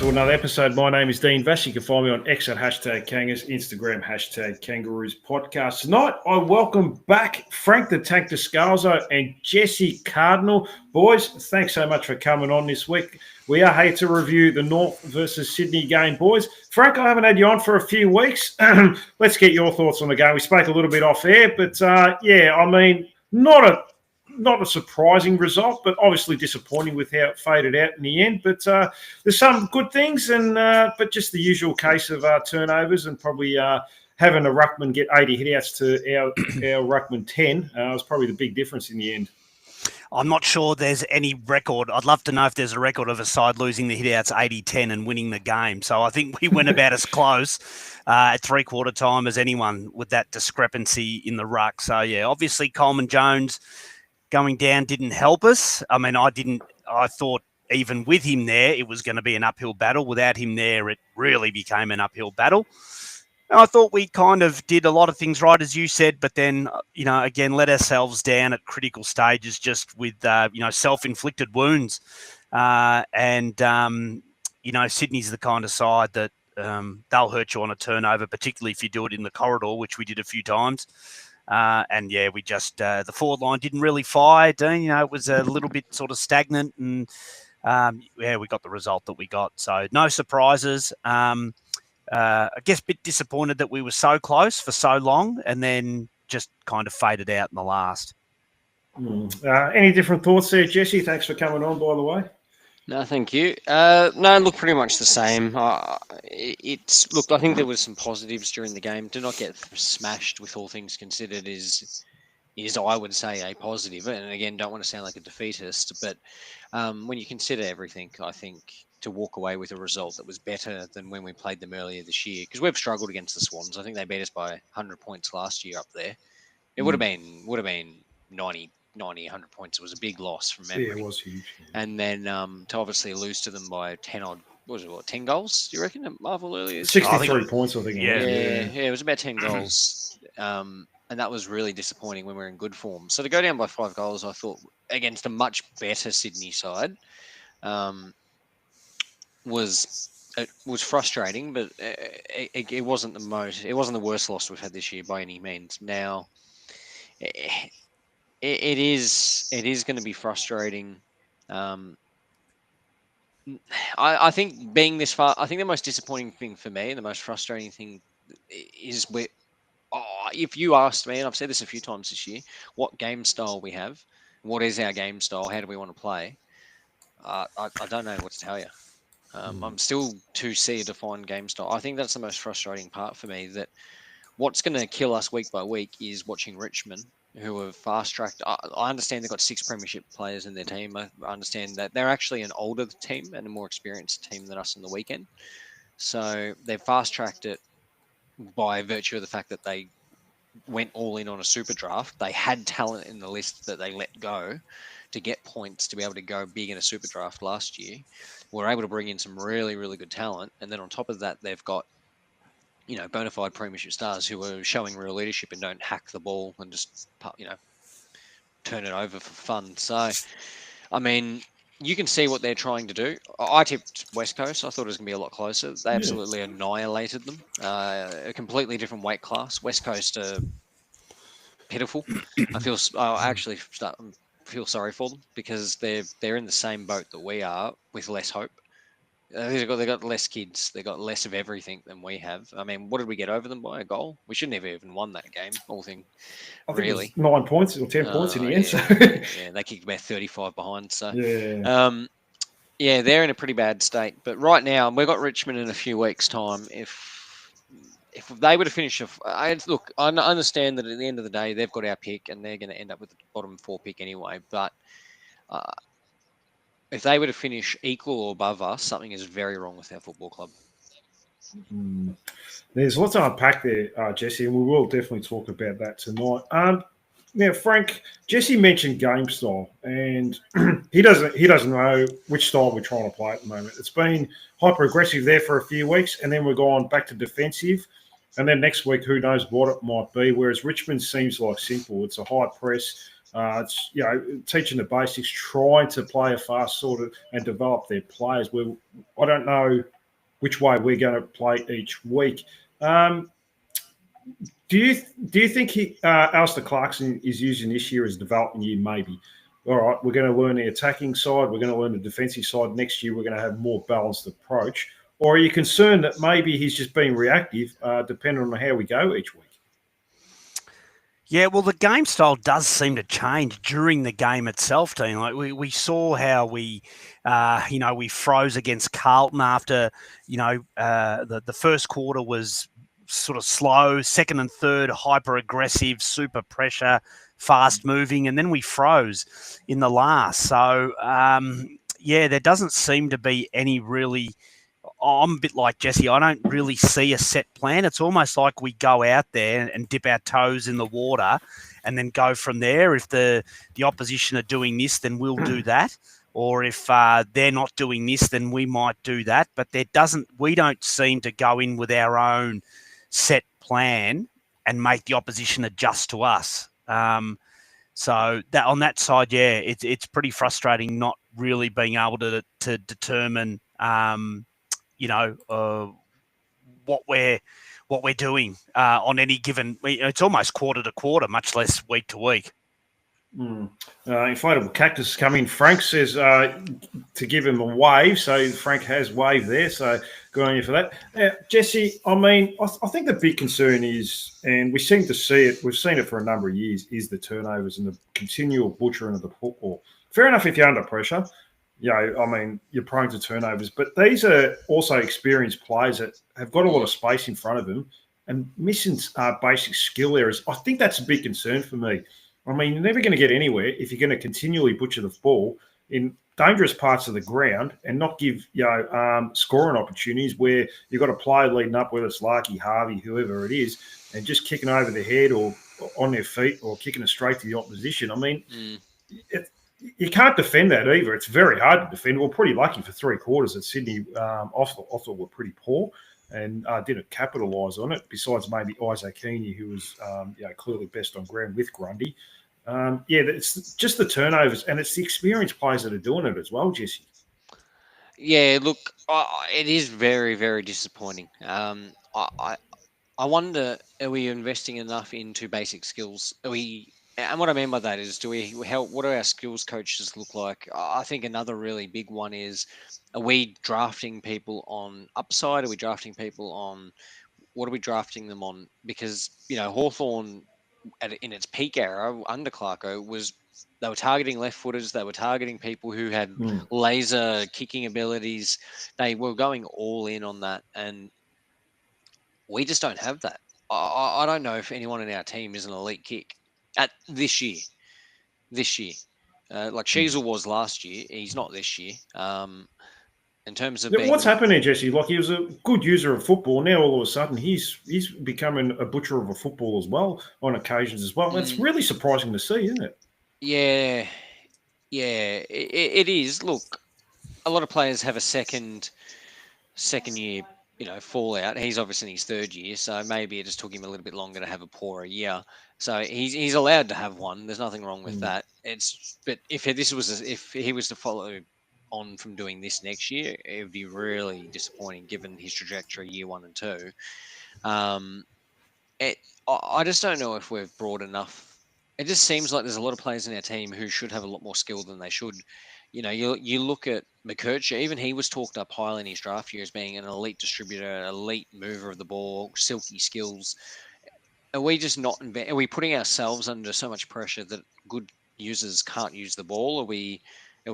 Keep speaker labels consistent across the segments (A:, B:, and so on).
A: to another episode. My name is Dean Vass. You can find me on X at #Kangas, Instagram #Kangaroos Podcast. Tonight, I welcome back Frank the Tank Descalzo and Jesse Cardinal. Boys, thanks so much for coming on this week. We are here to review the North versus Sydney game, boys. Frank, I haven't had you on for a few weeks. Let's get your thoughts on the game. We spoke a little bit off air, but not a surprising result, but obviously disappointing with how it faded out in the end. But there's some good things, but just the usual case of turnovers and probably having a ruckman get 80 hitouts to our ruckman 10 was probably the big difference in the end.
B: I'm not sure there's any record. I'd love to know if there's a record of a side losing the hitouts 80-10 and winning the game. So I think we went about as close at three-quarter time as anyone with that discrepancy in the ruck. So, yeah, obviously Coleman Jones going down didn't help us. I mean, I thought even with him there, it was going to be an uphill battle. Without him there, it really became an uphill battle. And I thought we kind of did a lot of things right, as you said, but then, again, let ourselves down at critical stages just with, self-inflicted wounds. Sydney's the kind of side that they'll hurt you on a turnover, particularly if you do it in the corridor, which we did a few times. We just the forward line didn't really fire, Dean. It was a little bit sort of stagnant, and we got the result that we got. So no surprises. I guess a bit disappointed that we were so close for so long, and then just kind of faded out in the last.
A: Any different thoughts there, Jesse? Thanks for coming on, by the way.
C: No, thank you. Look, pretty much the same. I think there was some positives during the game. To not get smashed with all things considered is I would say a positive. And again, don't want to sound like a defeatist, but when you consider everything, I think to walk away with a result that was better than when we played them earlier this year, because we've struggled against the Swans. I think they beat us by 100 points last year up there. It would have been 90, 100 points. It was a big loss from memory.
A: Yeah, it was huge. Yeah.
C: And then to obviously lose to them by 10 goals, do you reckon, at Marvel earlier?
A: 63 points, I think.
C: Yeah, it was about 10 goals. And that was really disappointing when we were in good form. So to go down by 5 goals, I thought, against a much better Sydney side, was frustrating, but it wasn't the worst loss we've had this year by any means. Now, it is going to be frustrating. I think being this far, I think the most disappointing thing for me and the most frustrating thing is if you asked me, and I've said this a few times this year, what game style we have, what is our game style, how do we want to play? I don't know what to tell you. I'm still to see a defined game style. I think that's the most frustrating part for me, that what's going to kill us week by week is watching Richmond, who have fast-tracked. I understand they've got 6 premiership players in their team. I understand that they're actually an older team and a more experienced team than us on the weekend. So they've fast-tracked it by virtue of the fact that they went all in on a super draft. They had talent in the list that they let go to get points to be able to go big in a super draft last year. We're able to bring in some really, really good talent. And then on top of that, they've got, bona fide premiership stars who are showing real leadership and don't hack the ball and just, turn it over for fun. So, I mean, you can see what they're trying to do. I tipped West Coast. I thought it was going to be a lot closer. They absolutely annihilated them. A completely different weight class. West Coast are pitiful. I actually feel sorry for them because they're in the same boat that we are with less hope. They've got less kids. They've got less of everything than we have. I mean, what did we get over them by? A goal? We shouldn't have even won that game. All thing,
A: I think
C: really.
A: It was 9 points or 10 points in the end.
C: Yeah.
A: So.
C: Yeah, they kicked about 35 behind. So,
A: yeah.
C: They're in a pretty bad state. But right now, we've got Richmond in a few weeks' time. If they were to finish, I understand that at the end of the day, they've got our pick and they're going to end up with the bottom 4 pick anyway. But if they were to finish equal or above us, something is very wrong with our football club.
A: There's lots to unpack there, Jesse, and we will definitely talk about that tonight. Now, Frank, Jesse mentioned game style, and he doesn't know which style we're trying to play at the moment. It's been hyper aggressive there for a few weeks, and then we're going back to defensive, and then next week, who knows what it might be. Whereas Richmond seems like simple. It's a high press. It's teaching the basics, trying to play a fast sort of and develop their players. I don't know which way we're going to play each week. Do you think Alistair Clarkson is using this year as a development year? Maybe. All right, we're going to learn the attacking side. We're going to learn the defensive side. Next year, we're going to have more balanced approach. Or are you concerned that maybe he's just being reactive, depending on how we go each week?
B: Yeah, well, the game style does seem to change during the game itself, Dean. Like we saw how we froze against Carlton after, the first quarter was sort of slow, second and third, hyper aggressive, super pressure, fast moving, and then we froze in the last. So, there doesn't seem to be any really. I'm a bit like Jesse. I don't really see a set plan. It's almost like we go out there and dip our toes in the water and then go from there. If the opposition are doing this, then we'll do that. Or if they're not doing this, then we might do that. But we don't seem to go in with our own set plan and make the opposition adjust to us. So that on that side, it's pretty frustrating not really being able to determine what we're doing on any given. It's almost quarter to quarter, much less week to week.
A: Inflatable Cactus is coming. Frank says to give him a wave, so Frank has wave there. So good on you for that, Jesse. I mean, I think the big concern is, and we seem to see it. We've seen it for a number of years. Is the turnovers and the continual butchering of the football. Fair enough if you're under pressure. I mean, you're prone to turnovers, but these are also experienced players that have got a lot of space in front of them and missing basic skill areas. I think that's a big concern for me. I mean, you're never going to get anywhere if you're going to continually butcher the ball in dangerous parts of the ground and not give scoring opportunities where you've got a player leading up, whether it's Larky, Harvey, whoever it is, and just kicking over the head or on their feet or kicking it straight to the opposition. I mean, you can't defend that either. It's very hard to defend. We're pretty lucky for 3 quarters that Sydney Othel were pretty poor and didn't capitalise on it, besides maybe Isaac Heaney, who was clearly best on ground with Grundy. It's just the turnovers, and it's the experienced players that are doing it as well, Jesse.
C: Yeah, look, it is very, very disappointing. I wonder, are we investing enough into basic skills? And what I mean by that is, what do our skills coaches look like? I think another really big one is, are we drafting people on upside? Are we drafting people on, what are we drafting them on? Because, Hawthorn in its peak era under Clarko they were targeting left footers. They were targeting people who had laser kicking abilities. They were going all in on that. And we just don't have that. I don't know if anyone in our team is an elite kick at this year. Like Sheasel was last year. He's not this year. In terms of
A: what's happening, Jesse? Like, he was a good user of football. Now all of a sudden he's becoming a butcher of a football as well on occasions as well. It's really surprising to see, isn't it?
C: Yeah, it is. Look, a lot of players have a second year, fallout. He's obviously in his 3rd year, so maybe it just took him a little bit longer to have a poorer year. So he's allowed to have one. There's nothing wrong with that. But if he was to follow on from doing this next year, it would be really disappointing given his trajectory year 1 and 2. I just don't know if we've brought enough. It just seems like there's a lot of players in our team who should have a lot more skill than they should. You look at McKercher, even he was talked up highly in his draft year as being an elite distributor, elite mover of the ball, silky skills. Are we just not? Are we putting ourselves under so much pressure that good users can't use the ball? Are we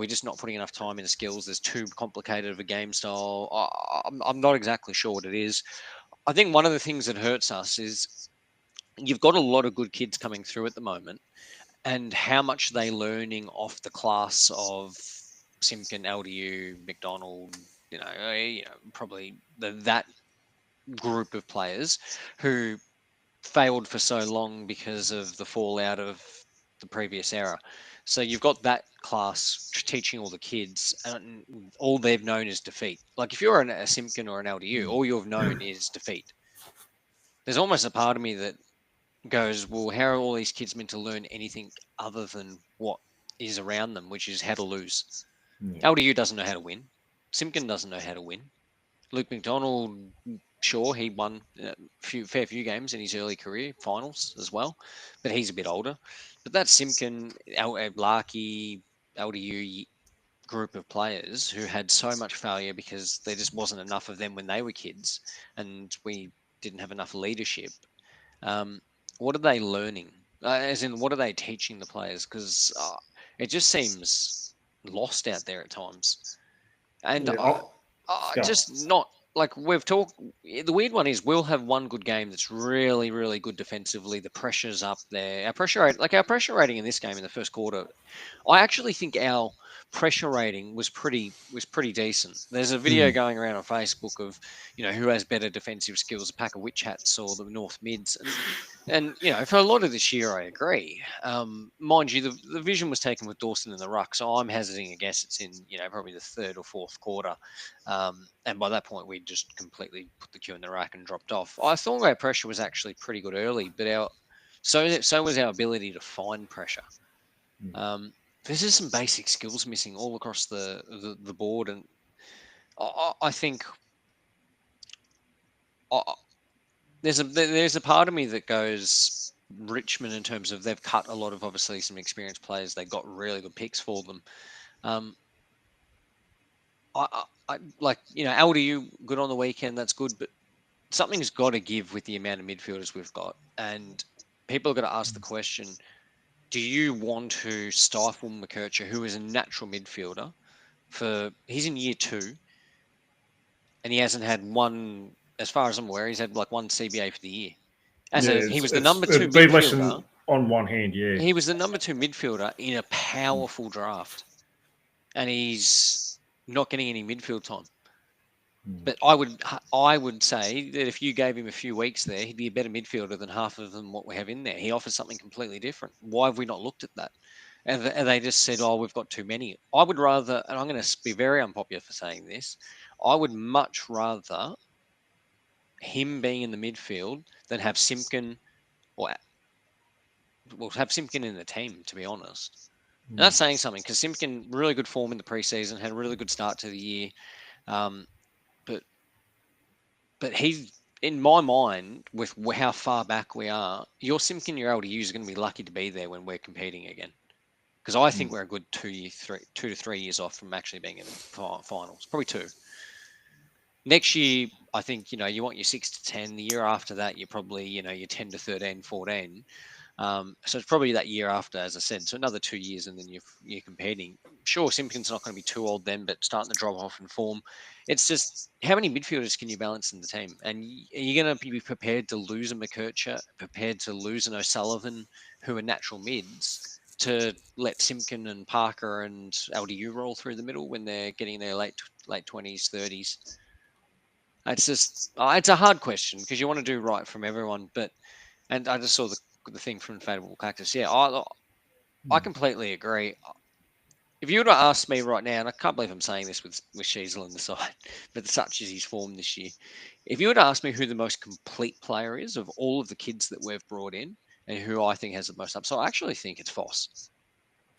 C: just not putting enough time into skills? There's too complicated of a game style. I'm not exactly sure what it is. I think one of the things that hurts us is you've got a lot of good kids coming through at the moment, and how much are they learning off the class of Simpkin, LDU, McDonald, probably that group of players who failed for so long because of the fallout of the previous era. So you've got that class teaching all the kids, and all they've known is defeat. Like, if you're a Simpkin or an LDU, all you've known is defeat. There's almost a part of me that goes, well, how are all these kids meant to learn anything other than what is around them, which is how to lose? LDU doesn't know how to win. Simpkin doesn't know how to win. Luke McDonald, sure, he won a fair few games in his early career, finals as well, but he's a bit older. But that Simpkin, Larkey, LDU group of players who had so much failure because there just wasn't enough of them when they were kids, and we didn't have enough leadership. What are they learning? As in, what are they teaching the players? Because it just seems lost out there at times. And
A: Yeah, go.
C: just not like we've talked. The weird one is we'll have one good game that's really, really good defensively. The pressure's up there. Our pressure rating in this game in the first quarter, I actually think our pressure rating was pretty decent. There's a video going around on Facebook of who has better defensive skills, a pack of witch hats or the North Mids, and for a lot of this year I agree. Mind you, the vision was taken with Dawson in the ruck, so I'm hazarding a guess it's in probably the third or fourth quarter, and by that point we just completely put the cue in the rack and dropped off. I thought our pressure was actually pretty good early, but so was our ability to find pressure. There's just some basic skills missing all across the board, and I think there's a part of me that goes Richmond in terms of they've cut a lot of obviously some experienced players. They got really good picks for them. I like LDU good on the weekend. That's good, but something's got to give with the amount of midfielders we've got, and people are going to ask the question: do you want to stifle McKercher, who is a natural midfielder? He's in year 2, and he hasn't had one, as far as I'm aware, he's had like one CBA for the year. He was the number 2 midfielder.
A: On one hand, yeah.
C: He was the number 2 midfielder in a powerful draft, and he's not getting any midfield time. But I would say that if you gave him a few weeks there, he'd be a better midfielder than half of them what we have in there. He offers something completely different. Why have we not looked at that? And they just said, oh, we've got too many. I would rather, and I'm going to be very unpopular for saying this, I would much rather him being in the midfield than have Simpkin have Simpkin in the team, to be honest. And that's saying something because Simpkin, really good form in the preseason, had a really good start to the year. But he, in my mind, with how far back we are, your Simpkin, your LDU is going to be lucky to be there when we're competing again. Because I think we're a good 2 to 3 years off from actually being in the finals, probably 2. Next year, I think you want your 6 to 10. The year after that, you're probably your 10 to 13, 14. So it's probably that year after, as I said. So another 2 years, and then you're competing. Sure, Simpkin's not going to be too old then, but starting to drop off in form. It's just how many midfielders can you balance in the team? And are you going to be prepared to lose a McKercher, prepared to lose an O'Sullivan, who are natural mids, to let Simpkin and Parker and LDU roll through the middle when they're getting their late 20s, 30s? It's a hard question because you want to do right from everyone, and I just saw the thing from Inflatable Cactus. Yeah, I completely agree. If you were to ask me right now, and I can't believe I'm saying this with Sheasel on the side, but such is his form this year. If you were to ask me who the most complete player is of all of the kids that we've brought in and who I think has the most upside, I actually think it's Foss.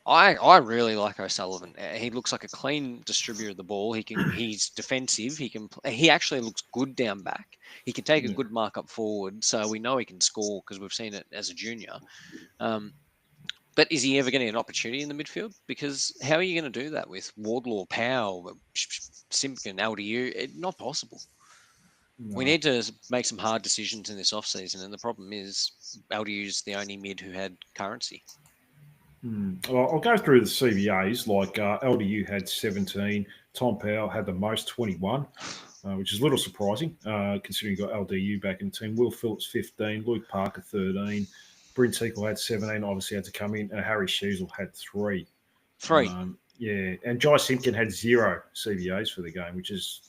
C: I really like O'Sullivan. He looks like a clean distributor of the ball. He's defensive. He actually looks good down back. He can take a good mark up forward, so we know he can score because we've seen it as a junior. But is he ever going to get an opportunity in the midfield? Because how are you going to do that with Wardlaw, Powell, Simpkin, LDU? Not possible. No. We need to make some hard decisions in this offseason, and the problem is LDU's the only mid who had currency.
A: Well, I'll go through the CBAs. Like LDU had 17, Tom Powell had the most, 21, which is a little surprising considering you got LDU back in the team. Will Phillips 15, Luke Parker 13, Bryn Teakle had 17, obviously had to come in, and Harry Sheasel had 3. Yeah, and Jai Simpkin had 0 CBAs for the game, which is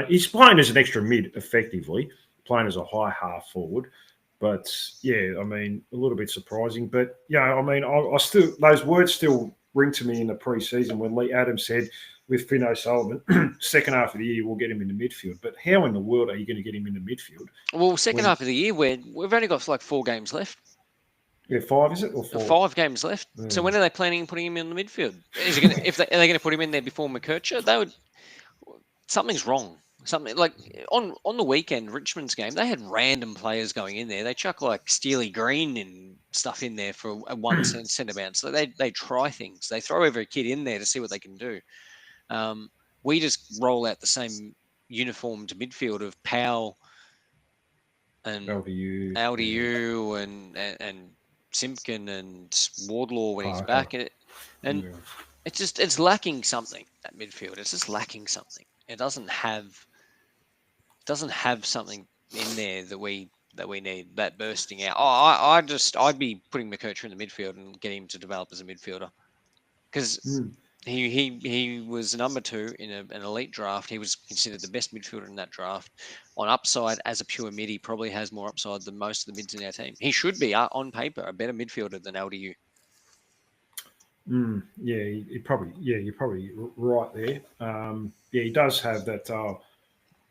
A: he's playing as an extra mid effectively, playing as a high half forward. But yeah, I mean, a little bit surprising. But yeah, I mean, I still, those words still ring to me in the preseason when Lee Adams said with Finn O'Sullivan, second half of the year we'll get him in the midfield. But how in the world are you going to get him in the midfield?
C: Well, second half of the year we've only got like 4 games left.
A: Yeah, 5 is it or 4?
C: 5 games left. Yeah. So when are they planning on putting him in the midfield? Are they going to put him in there before McKercher? Something's wrong. Something like on the weekend, Richmond's game, they had random players going in there. They chuck like Steely Green and stuff in there for a 1 cent centre bounce. So they try things. They throw every kid in there to see what they can do. We just roll out the same uniformed midfield of Powell and LDU and Simpkin and Wardlaw when he's back. And it's lacking something, that midfield. It's just lacking something. It doesn't have something in there that we need, that bursting out. I'd be putting McKercher in the midfield and getting him to develop as a midfielder, because he was number 2 in an elite draft. He was considered the best midfielder in that draft. On upside, as a pure mid, he probably has more upside than most of the mids in our team. He should be, on paper, a better midfielder than LDU.
A: You're probably right there. He does have that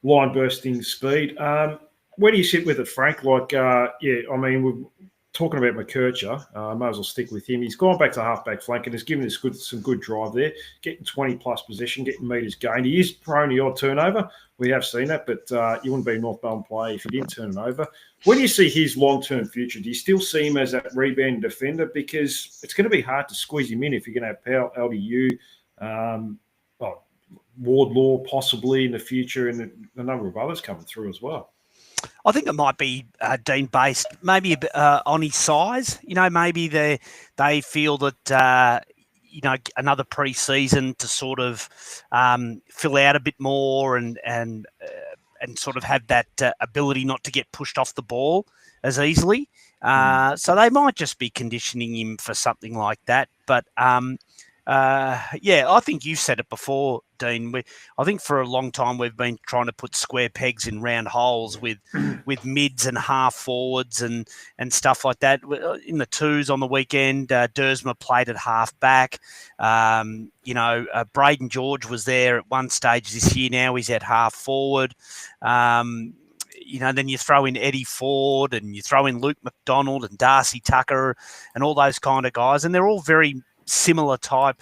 A: line bursting speed. Where do you sit with it, Frank? Like, I mean, we're talking about McKercher. Might as well stick with him. He's gone back to halfback flank and has given us some good drive there, getting 20 plus possession, getting meters gained. He is prone to the odd turnover. We have seen that, but you wouldn't be a North Melbourne player if he didn't turn it over. Where do you see his long-term future? Do you still see him as that rebound defender? Because it's going to be hard to squeeze him in if you're going to have Powell, LDU, Wardlaw possibly in the future, and a number of others coming through as well.
B: I think it might be Dean based maybe a bit, on his size. Maybe they feel that another pre-season to sort of fill out a bit more and sort of have that ability not to get pushed off the ball as easily. So they might just be conditioning him for something like that. But I think you said it before, Dean. I think for a long time we've been trying to put square pegs in round holes with mids and half forwards and stuff like that. In the twos on the weekend, Dersma played at half back. Braden George was there at one stage this year. Now he's at half forward. Then you throw in Eddie Ford and you throw in Luke McDonald and Darcy Tucker and all those kind of guys, and they're all very similar type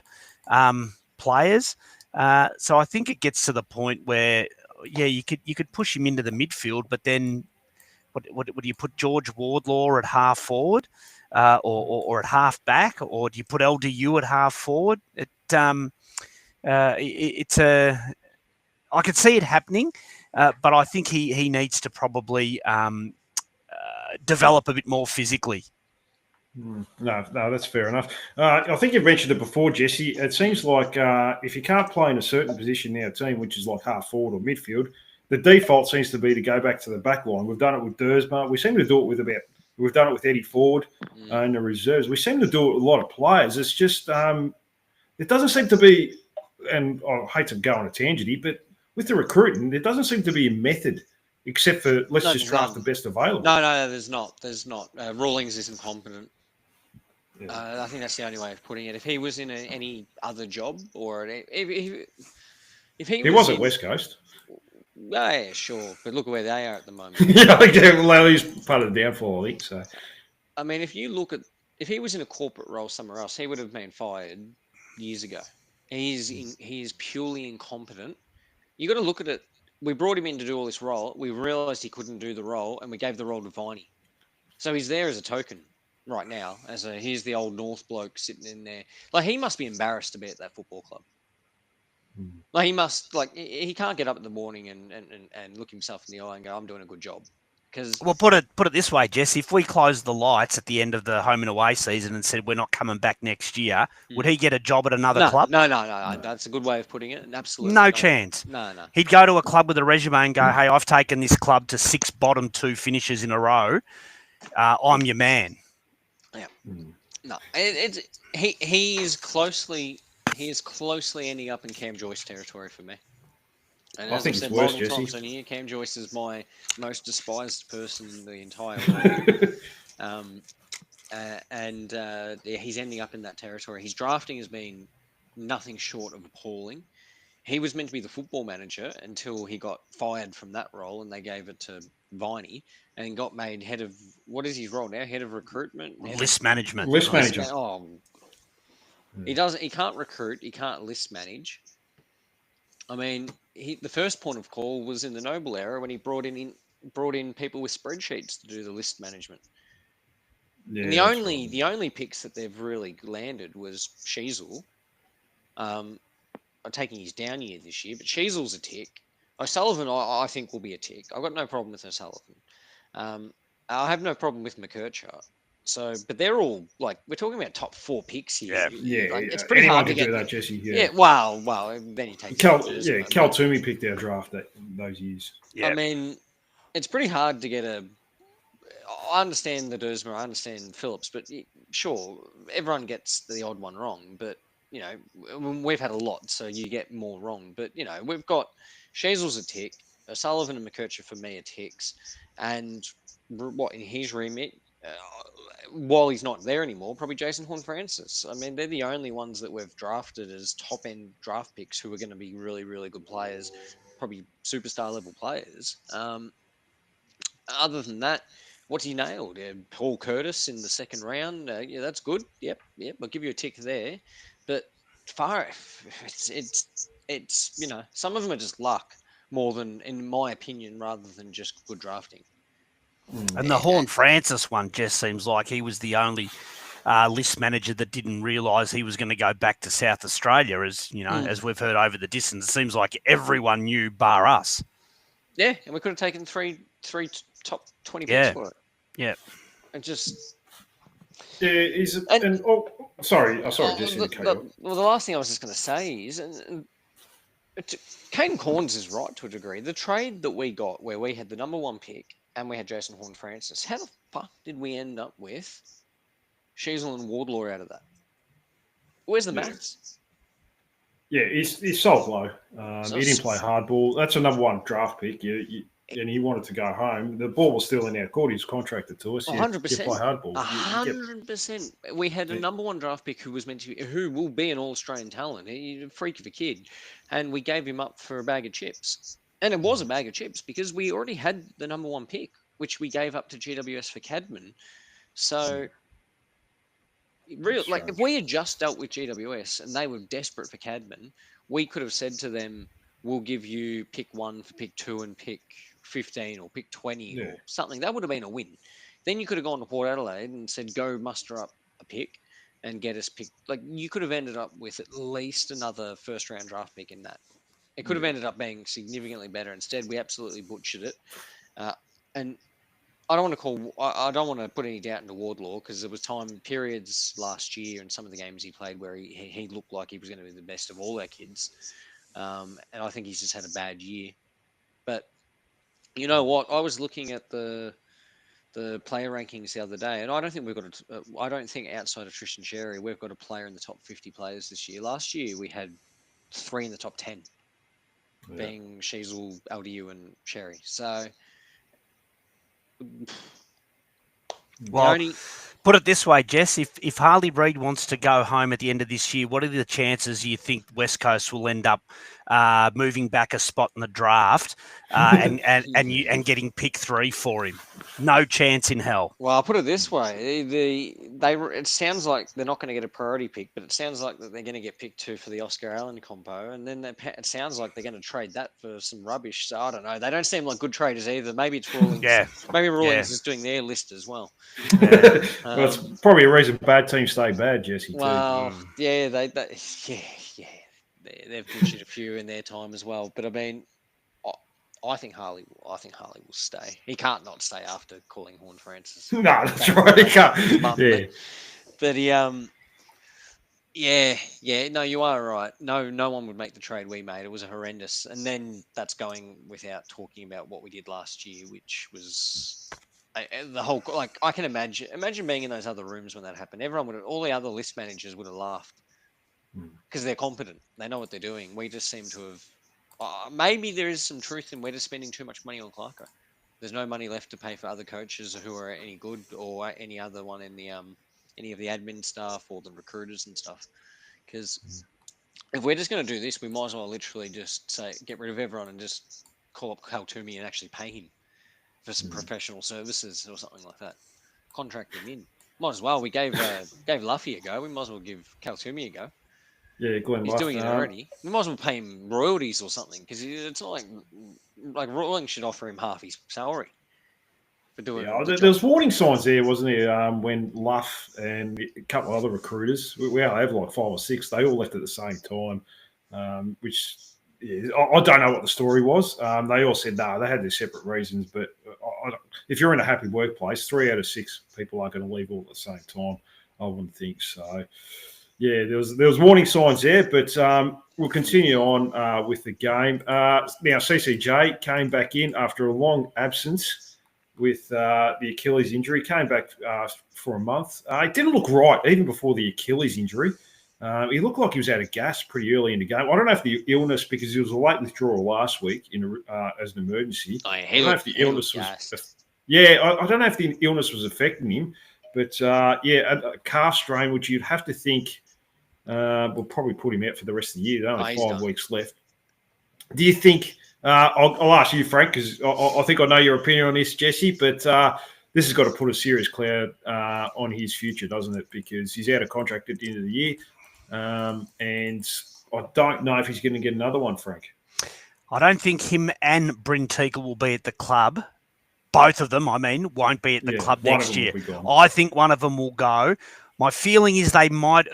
B: players. So I think it gets to the point where, you could push him into the midfield, but then what do you put George Wardlaw at half forward or at half back, or do you put LDU at half forward? I could see it happening, but I think he needs to probably develop a bit more physically.
A: No, that's fair enough. I think you've mentioned it before, Jesse. It seems like if you can't play in a certain position in our team, which is like half forward or midfield, the default seems to be to go back to the back line. We've done it with Dersma. We seem to do it we've done it with Eddie Ford in the reserves. We seem to do it with a lot of players. It's just it doesn't seem to be, and I hate to go on a tangent here, but with the recruiting, there doesn't seem to be a method. Except for let's just draft the best available.
C: No, there's not. Rawlings is incompetent. I think that's the only way of putting it. If he was in any other job, or if he was
A: at West Coast.
C: Yeah, sure. But look where they are at the moment.
A: I think he's part of the downfall, I think. So,
C: I mean, if he was in a corporate role somewhere else, he would have been fired years ago. He is purely incompetent. You got to look at it. We brought him in to do all this role. We realised he couldn't do the role, and we gave the role to Viney. So he's there as a token right now. Here's the old North bloke sitting in there. Like, he must be embarrassed to be at that football club. Like, he can't get up in the morning and look himself in the eye and go, I'm doing a good job.
B: Well, put it this way, Jess. If we closed the lights at the end of the home and away season and said we're not coming back next year, would he get a job at another club?
C: No. That's a good way of putting it. Absolutely.
B: No chance.
C: No.
B: He'd go to a club with a resume and go, hey, I've taken this club to 6 bottom 2 finishes in a row. I'm your man.
C: Yeah. No. He is closely ending up in Cam Joyce territory for me. And as I've said multiple times on here, Cam Joyce is my most despised person in the entire world. He's ending up in that territory. His drafting has been nothing short of appalling. He was meant to be the football manager until he got fired from that role, and they gave it to Viney, and got made head of, what is his role now? Head of recruitment?
B: List management.
A: List manager.
C: He can't recruit. He can't list manage. I mean, the first point of call was in the Noble era when he brought in people with spreadsheets to do the list management.
A: Yeah,
C: And the only picks that they've really landed was Sheasel. I'm taking his down year this year, but Sheasel's a tick. O'Sullivan, I think, will be a tick. I've got no problem with O'Sullivan. I have no problem with McKercher. So, but they're all like, we're talking about top 4 picks here.
B: Yeah.
A: Yeah,
C: Like, it's pretty
A: anyone
C: hard to
A: can
C: get.
A: do that, Jesse.
C: Yeah,
A: Yeah,
C: well, then you take
A: Cal
C: Ledesma,
A: Toomey picked our draft those years.
B: Yeah.
C: I mean, it's pretty hard to get a. I understand the Dersma, I understand Phillips, but sure, everyone gets the odd one wrong. But we've had a lot, so you get more wrong. But we've got Sheasel's a tick, Sullivan and McKercher for me are ticks, and what in his remit. While he's not there anymore, probably Jason Horne-Francis. I mean, they're the only ones that we've drafted as top-end draft picks who are going to be really, really good players, probably superstar level players. Other than that, what's he nailed? Paul Curtis in the second round. Yeah, that's good. Yep. I'll give you a tick there. But it's some of them are just luck more than, in my opinion, rather than just good drafting.
B: And the Horne-Francis one just seems like he was the only list manager that didn't realise he was going to go back to South Australia, as we've heard over the distance. It seems like everyone knew, bar us.
C: Yeah, and we could have taken three top 20 picks for it.
B: Yeah.
C: And just.
A: Yeah, sorry, Jesse.
C: The last thing I was just going to say is, Caden Corns is right to a degree. The trade that we got, where we had the number 1 pick and we had Jason Horne-Francis, how the fuck did we end up with Sheasel and Wardlaw out of that? Where's the maths?
A: Yeah, he's so low. He didn't play hardball. That's a number 1 draft pick. And he wanted to go home. The ball was still in our court. He's contracted to us.
C: 100%.
A: You play hardball.
C: 100%. We had a number 1 draft pick who will be an All-Australian talent. He's a freak of a kid. And we gave him up for a bag of chips. And it was a bag of chips because we already had the number 1 pick, which we gave up to GWS for Cadman. So, if we had just dealt with GWS and they were desperate for Cadman, we could have said to them, we'll give you pick 1 for pick 2 and pick 15 or pick 20 or something. That would have been a win. Then you could have gone to Port Adelaide and said, go muster up a pick and get us picked. Like, you could have ended up with at least another first-round draft pick in that. It could have ended up being significantly better. Instead, we absolutely butchered it. And I don't want to put any doubt into Wardlaw because there was periods last year in some of the games he played where he looked like he was going to be the best of all our kids. And I think he's just had a bad year. But you know what? I was looking at the player rankings the other day, and I don't think outside of Tristan Sherry, we've got a player in the top 50 players this year. Last year, we had 3 in the top 10, being Sheasel, Aldiu, and Sherry. So,
B: well, put it this way, Jess, if Harley Reid wants to go home at the end of this year, what are the chances you think West Coast will end up moving back a spot in the draft and getting pick 3 for him? No chance in hell.
C: Well, I'll put it this way: it sounds like they're not going to get a priority pick, but it sounds like that they're going to get pick 2 for the Oscar Allen compo, and then it sounds like they're going to trade that for some rubbish. So I don't know. They don't seem like good traders either. Maybe it's Rawlings. Maybe Rawlings is doing their list as well.
A: Well, it's probably a reason bad teams stay bad, Jesse.
C: Well, they've butchered a few in their time as well. But I mean, I think Harley will stay. He can't not stay after calling Horne-Francis.
A: No, that's right. He can't.
C: But he, no, you are right. No one would make the trade we made. It was horrendous. And then that's going without talking about what we did last year, which was the whole, like, I can imagine being in those other rooms when that happened. All the other list managers would have laughed because they're competent. They know what they're doing. We just seem to have, maybe there is some truth in we're just spending too much money on Clarko. There's no money left to pay for other coaches who are any good or any other one in the, any of the admin staff or the recruiters and stuff. Because if we're just going to do this, we might as well literally just say, get rid of everyone and just call up Cal Toomey and actually pay him for some professional services or something like that. Contract him in. Might as well. We gave Luffy a go. We might as well give Cal Toomey a go.
A: Yeah, Glenn
C: He's
A: Luff.
C: doing it already. We might as well pay him royalties or something because it's not like Rawlings should offer him half his salary for doing
A: Yeah,
C: the
A: there
C: job.
A: was warning signs there, wasn't there? When Luff and a couple of other recruiters, we have like 5 or 6, they all left at the same time, which yeah, I don't know what the story was. They all said no, they had their separate reasons. But if you're in a happy workplace, 3 out of 6 people aren't going to leave all at the same time. I wouldn't think so. Yeah, there was warning signs there, but we'll continue on with the game. Now CCJ came back in after a long absence with the Achilles injury. Came back for a month. He didn't look right even before the Achilles injury. He looked like he was out of gas pretty early in the game. I don't know if the illness, because he was a late withdrawal last week as an emergency.
C: Oh,
A: I don't know if the illness was.
C: gassed.
A: Yeah, I don't know if the illness was affecting him, but yeah, a calf strain, which you'd have to think we'll probably put him out for the rest of the year. There's only
C: he's
A: 5
C: done.
A: weeks left. Do you think? I'll ask you, Frank, because I think I know your opinion on this, Jesse. But this has got to put a serious cloud on his future, doesn't it? Because he's out of contract at the end of the year, and I don't know if he's going to get another one, Frank.
B: I don't think him and Bryn Teagle will be at the club. Both of them, I mean, won't be at the club next year. I think one of them will go. My feeling is they might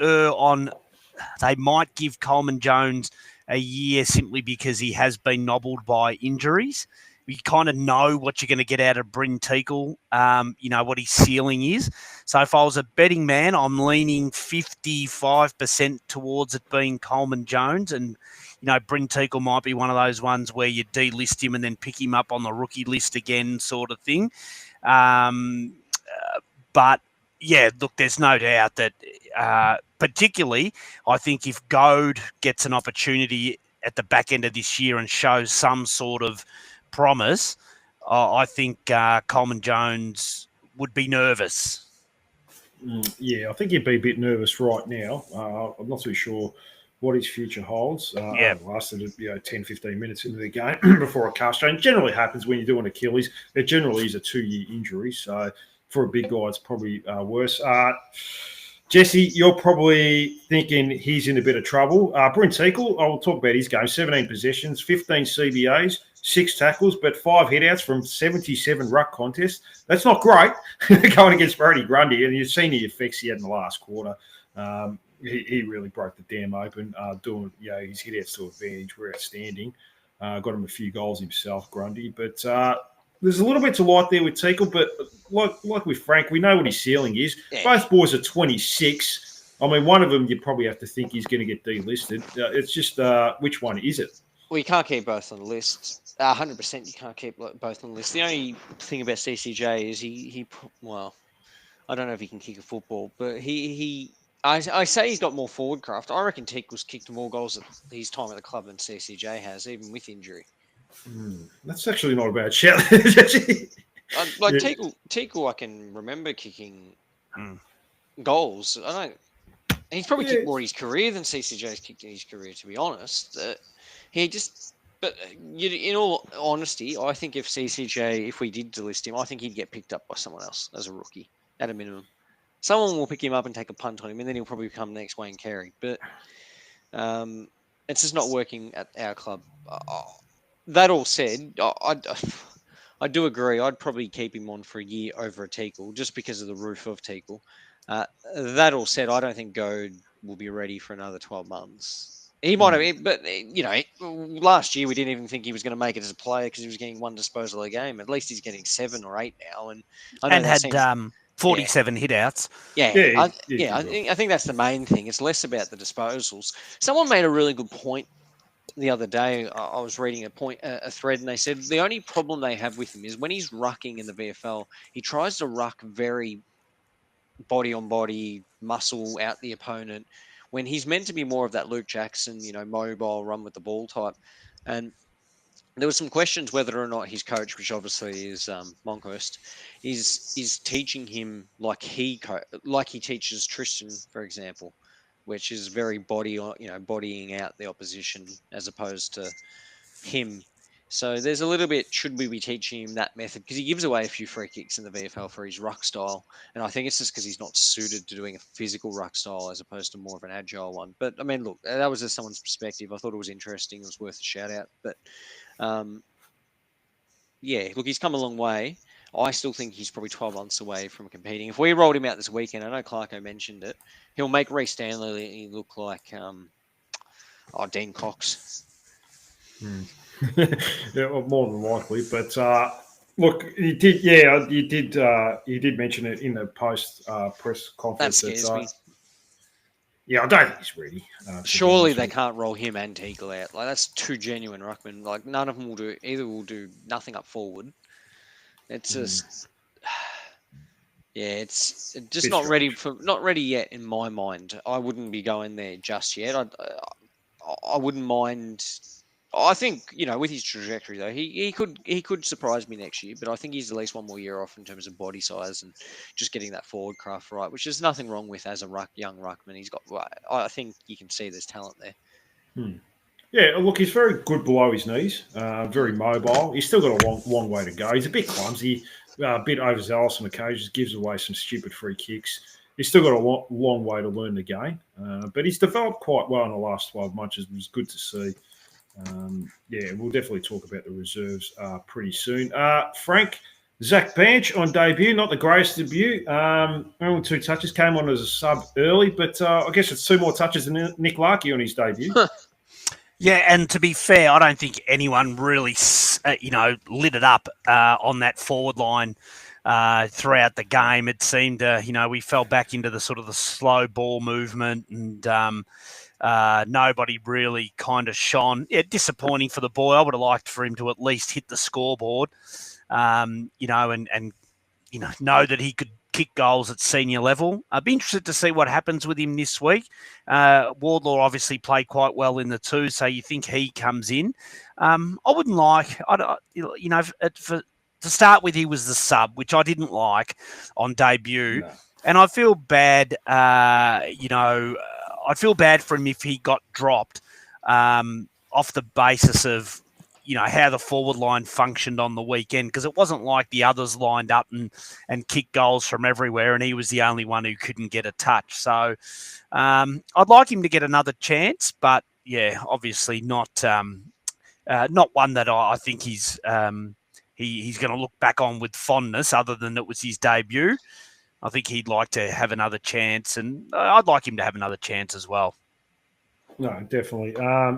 B: give Coleman Jones a year simply because he has been nobbled by injuries. You kind of know what you're going to get out of Bryn Teagle, what his ceiling is. So if I was a betting man, I'm leaning 55% towards it being Coleman Jones. And, Bryn Teagle might be one of those ones where you delist him and then pick him up on the rookie list again sort of thing. But, yeah, look, there's no doubt that particularly I think if Goad gets an opportunity at the back end of this year and shows some sort of promise, I think Coleman Jones would be nervous.
A: Yeah, I think he'd be a bit nervous right now. I'm not too sure what his future holds.
B: Yeah.
A: It lasted 10, 15 minutes into the game before a calf strain. Generally happens when you do an Achilles. It generally is a 2-year injury. So for a big guy, it's probably worse. Jesse, you're probably thinking he's in a bit of trouble. Bryn Teagle, I'll talk about his game. 17 possessions, 15 CBAs, 6 tackles, but 5 headouts from 77 ruck contests. That's not great going against Brody Grundy, and you've seen the effects he had in the last quarter. He really broke the dam open, doing his headouts to advantage were outstanding. Got him a few goals himself, Grundy, but there's a little bit to like there with Teagle, but like with Frank, we know what his ceiling is. Yeah. Both boys are 26. I mean, one of them you probably have to think he's going to get delisted. It's just which one is it?
C: Well, you can't keep both on the list. 100% you can't keep both on the list. The only thing about CCJ is he I don't know if he can kick a football, but I say he's got more forward craft. I reckon Teagle's kicked more goals at his time at the club than CCJ has, even with injury.
A: That's actually not a bad shout.
C: Teagle, I can remember kicking goals. He's probably kicked more in his career than CCJ's kicked in his career, to be honest. But in all honesty, I think if we did delist him, I think he'd get picked up by someone else as a rookie, at a minimum. Someone will pick him up and take a punt on him, and then he'll probably become the next Wayne Carey. But it's just not working at our club. That all said, I do agree. I'd probably keep him on for a year over a Teagle, just because of the roof of Teagle. That all said, I don't think Goad will be ready for another 12 months. He might have, but last year we didn't even think he was going to make it as a player because he was getting 1 disposal a game. At least he's getting 7 or 8 now, and had
B: 47 hitouts.
C: I think that's the main thing. It's less about the disposals. Someone made a really good point the other day. I was reading a thread, and they said the only problem they have with him is when he's rucking in the VFL, he tries to ruck very body on body, muscle out the opponent, when he's meant to be more of that Luke Jackson, mobile, run with the ball type. And there were some questions whether or not his coach, which obviously is Monkhorst, is teaching him like he teaches Tristan, for example, which is very bodying out the opposition, as opposed to him So there's a little bit, should we be teaching him that method? Because he gives away a few free kicks in the VFL for his ruck style. And I think it's just because he's not suited to doing a physical ruck style as opposed to more of an agile one. But I mean, look, that was just someone's perspective. I thought it was interesting. It was worth a shout out. But yeah, look, he's come a long way. I still think he's probably 12 months away from competing. If we rolled him out this weekend, I know Clarko mentioned it, he'll make Reece Stanley look like Dean Cox.
A: Yeah, well, more than likely. But look, you did. Yeah, you did. You did mention it in the post press
C: That
A: conference.
C: scares me.
A: Yeah, I don't think he's ready.
C: Surely they can't roll him and Teagle out. Like, that's two genuine ruckmen. Like, none of them will do. Either will do nothing up forward. It's just, yeah, it's just
A: Bit
C: not ready
A: strange.
C: not ready yet in my mind. I wouldn't be going there just yet. I wouldn't mind. I think, with his trajectory though, he could surprise me next year. But I think he's at least one more year off in terms of body size and just getting that forward craft right, which there's nothing wrong with as a young ruckman. He's got. I think you can see there's talent there.
A: Yeah, look, he's very good below his knees. Very mobile. He's still got a long way to go. He's a bit clumsy, a bit overzealous on occasions. Gives away some stupid free kicks. He's still got a long way to learn the game. But he's developed quite well in the last 12 months. It was good to see. Yeah, we'll definitely talk about the reserves pretty soon. Frank, Zach Banch on debut, not the greatest debut. Only 2 touches, came on as a sub early, but I guess it's 2 more touches than Nick Larkey on his debut.
B: Yeah, and to be fair, I don't think anyone really, lit it up on that forward line throughout the game. It seemed, we fell back into the sort of the slow ball movement, and nobody really kind of shone. Yeah, disappointing for the boy. I would have liked for him to at least hit the scoreboard, and know that he could kick goals at senior level. I'd be interested to see what happens with him this week. Wardlaw obviously played quite well in the 2, so you think he comes in. I wouldn't like, to start with, he was the sub, which I didn't like on debut.
A: No.
B: And I feel bad, I'd feel bad for him if he got dropped off the basis of, how the forward line functioned on the weekend, because it wasn't like the others lined up and kicked goals from everywhere, and he was the only one who couldn't get a touch. So I'd like him to get another chance, but yeah, obviously not one that I think he's going to look back on with fondness, other than it was his debut. I think he'd like to have another chance, and I'd like him to have another chance as well.
A: No, definitely.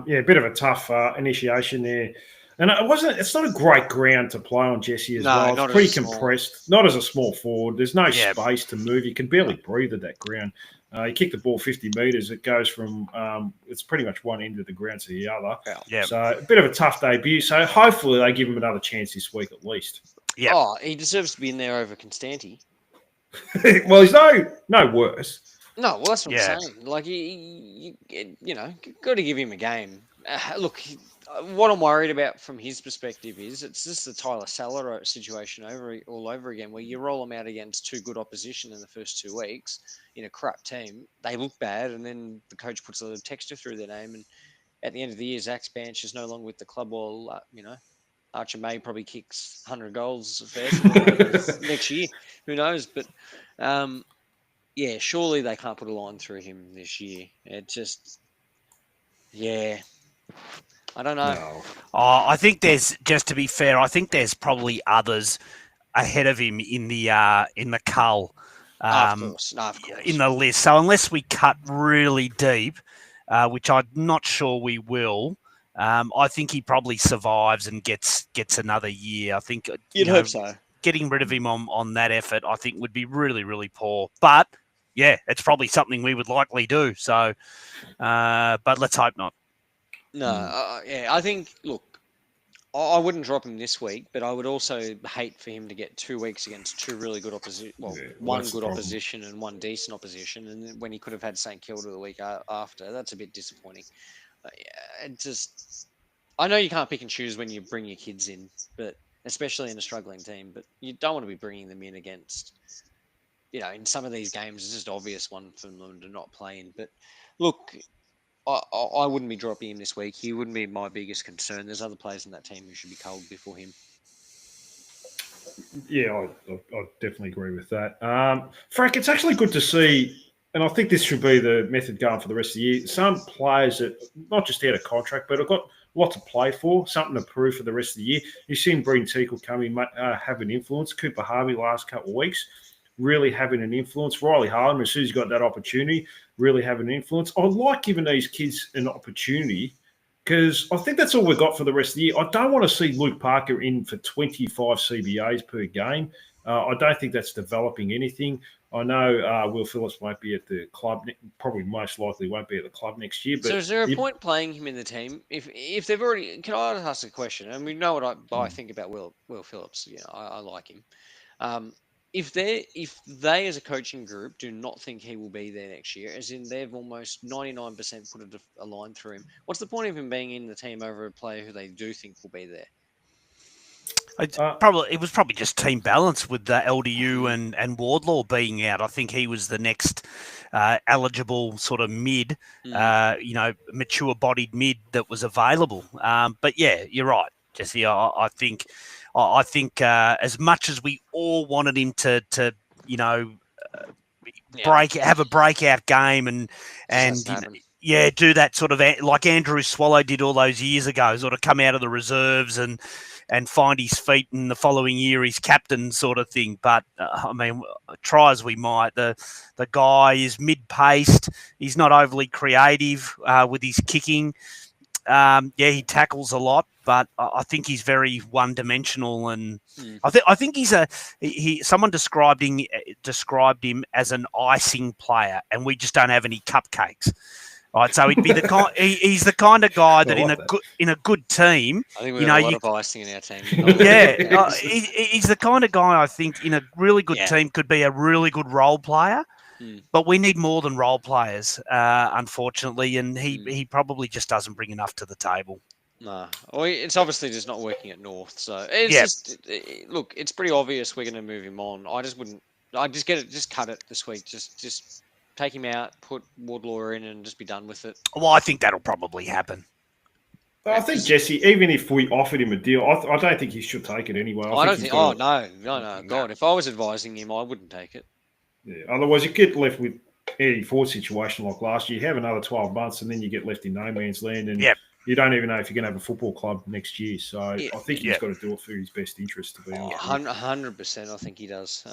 A: Yeah, a bit of a tough initiation there. And it's not a great ground to play on, Jesse, as well. It's pretty compressed, not as a small forward. There's no space to move. You can barely breathe at that ground. You kick the ball 50 metres, it goes from, it's pretty much one end of the ground to the other.
B: Yeah.
A: So a bit of a tough debut. So hopefully they give him another chance this week at least.
B: Yeah.
C: Oh, he deserves to be in there over Constanti.
A: Well, he's no worse.
C: No, well, that's what I'm saying. Like, you got to give him a game. Look, what I'm worried about from his perspective is it's just the Tyler Saller situation all over again, where you roll them out against 2 good opposition in the first 2 weeks in a crap team. They look bad, and then the coach puts a little texture through their name, and at the end of the year, Zach Banch is no longer with the club. While Archer May probably kicks 100 goals next year. Who knows? But yeah, surely they can't put a line through him this year. It just, yeah, I don't know.
A: No.
B: I think just to be fair, I think there's probably others ahead of him in the cull,
C: Of course.
B: in the list. So unless we cut really deep, which I'm not sure we will, I think he probably survives and gets another year. I think
C: You'd hope so.
B: Getting rid of him on that effort, I think, would be really, really poor. But yeah, it's probably something we would likely do. So, but let's hope not.
C: No, yeah, I think, look, I wouldn't drop him this week, but I would also hate for him to get 2 weeks against 2 really good opposition. Well, one good opposition and 1 decent opposition, and when he could have had St Kilda the week after, that's a bit disappointing. Yeah, I know you can't pick and choose when you bring your kids in, but especially in a struggling team. But you don't want to be bringing them in against, in some of these games, it's just obvious one for them to not play in. But look, I wouldn't be dropping him this week. He wouldn't be my biggest concern. There's other players in that team who should be culled before him.
A: Yeah, I definitely agree with that. Frank, it's actually good to see, and I think this should be the method going for the rest of the year. Some players that not just out of contract, but have got a lot to play for, something to prove for the rest of the year. You've seen Breen Teakle come in, have an influence. Cooper Harvey last couple of weeks, really having an influence. Riley Harlan, as soon as he got that opportunity, really having an influence. I like giving these kids an opportunity because I think that's all we've got for the rest of the year. I don't want to see Luke Parker in for 25 CBAs per game. I don't think that's developing anything. I know Will Phillips won't be at the club, probably most likely won't be at the club next year. But
C: So is there a point playing him in the team if they've already? Can I ask a question? And we know what I think about Will Phillips. You know, I like him. If they as a coaching group do not think he will be there next year, as in they've almost 99% put a line through him, what's the point of him being in the team over a player who they do think will be there?
B: It was probably just team balance with the LDU and Wardlaw being out. I think he was the next eligible sort of mid, mature-bodied mid that was available. But yeah, you're right, Jesse. I think as much as we all wanted him to have a breakout game and do that sort of like Andrew Swallow did all those years ago, sort of come out of the reserves and find his feet, and the following year he's captain sort of thing. But I mean, try as we might, the guy is mid-paced. He's not overly creative with his kicking. He tackles a lot, but I think he's very one-dimensional, and I think he's someone described him as an icing player, and we just don't have any cupcakes. Right, so he'd be he's the kind of guy that in a good team,
C: I think we have a lot of icing in our team.
B: He's the kind of guy I think in a really good team could be a really good role player. But we need more than role players, unfortunately, and he probably just doesn't bring enough to the table.
C: No, well, it's obviously just not working at North. So it's look, it's pretty obvious we're going to move him on. I just wouldn't. I just get it. Just cut it this week. Just take him out, put Wardlaw in, and just be done with it.
B: Well, I think that'll probably happen.
A: I think Jesse, even if we offered him a deal, I don't think he should take it anyway.
C: I don't think. Oh no, God! If I was advising him, I wouldn't take it.
A: Yeah. Otherwise, you get left with any Ford situation like last year. You have another 12 months, and then you get left in no man's land, and you don't even know if you're going to have a football club next year. So I think he's got to do it for his best interest. To be honest,
C: 100%. I think he does.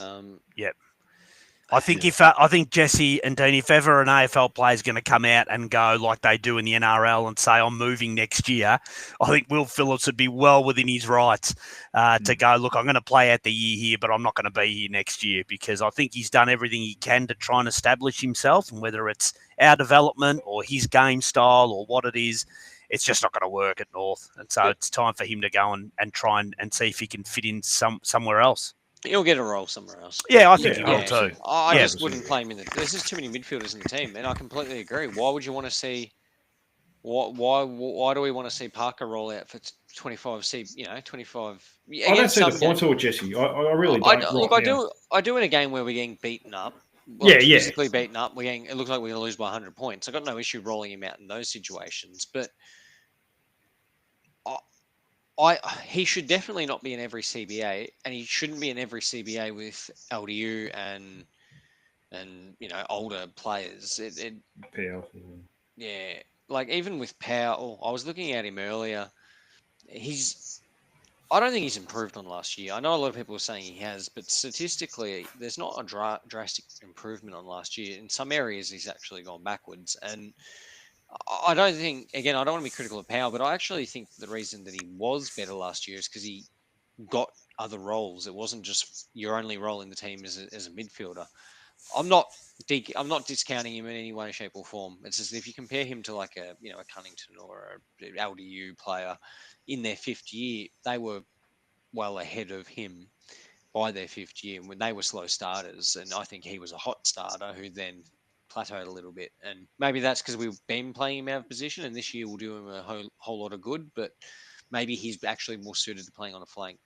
B: I think Jesse and Dean, if ever an AFL player is going to come out and go like they do in the NRL and say, I'm moving next year, I think Will Phillips would be well within his rights to go, look, I'm going to play out the year here, but I'm not going to be here next year, because I think he's done everything he can to try and establish himself, and whether it's our development or his game style or what it is, it's just not going to work at North. And so it's time for him to go and try and see if he can fit in somewhere else.
C: He'll get a role somewhere else.
B: Yeah, I think he will too.
C: I just wouldn't play him in there's just too many midfielders in the team, and I completely agree. Why would you want to see? Why do we want to see Parker roll out for 25? 25.
A: I don't see the point to it, Jesse. I really don't.
C: I do in a game where we're getting beaten up. Physically beaten up. It looks like we're going to lose by 100 points. I got no issue rolling him out in those situations, but he should definitely not be in every CBA, and he shouldn't be in every CBA with LDU and older players.
A: Powell.
C: Yeah, like even with Powell, I was looking at him earlier. I don't think he's improved on last year. I know a lot of people are saying he has, but statistically, there's not a drastic improvement on last year. In some areas, he's actually gone backwards, and I don't think, again, I don't want to be critical of Powell, but I actually think the reason that he was better last year is because he got other roles. It wasn't just your only role in the team as a midfielder. I'm not discounting him in any way, shape, or form. It's just if you compare him to like a Cunnington or a LDU player in their fifth year, they were well ahead of him by their fifth year when they were slow starters, and I think he was a hot starter who then plateaued a little bit, and maybe that's because we've been playing him out of position, and this year we'll do him a whole lot of good, but maybe he's actually more suited to playing on a flank.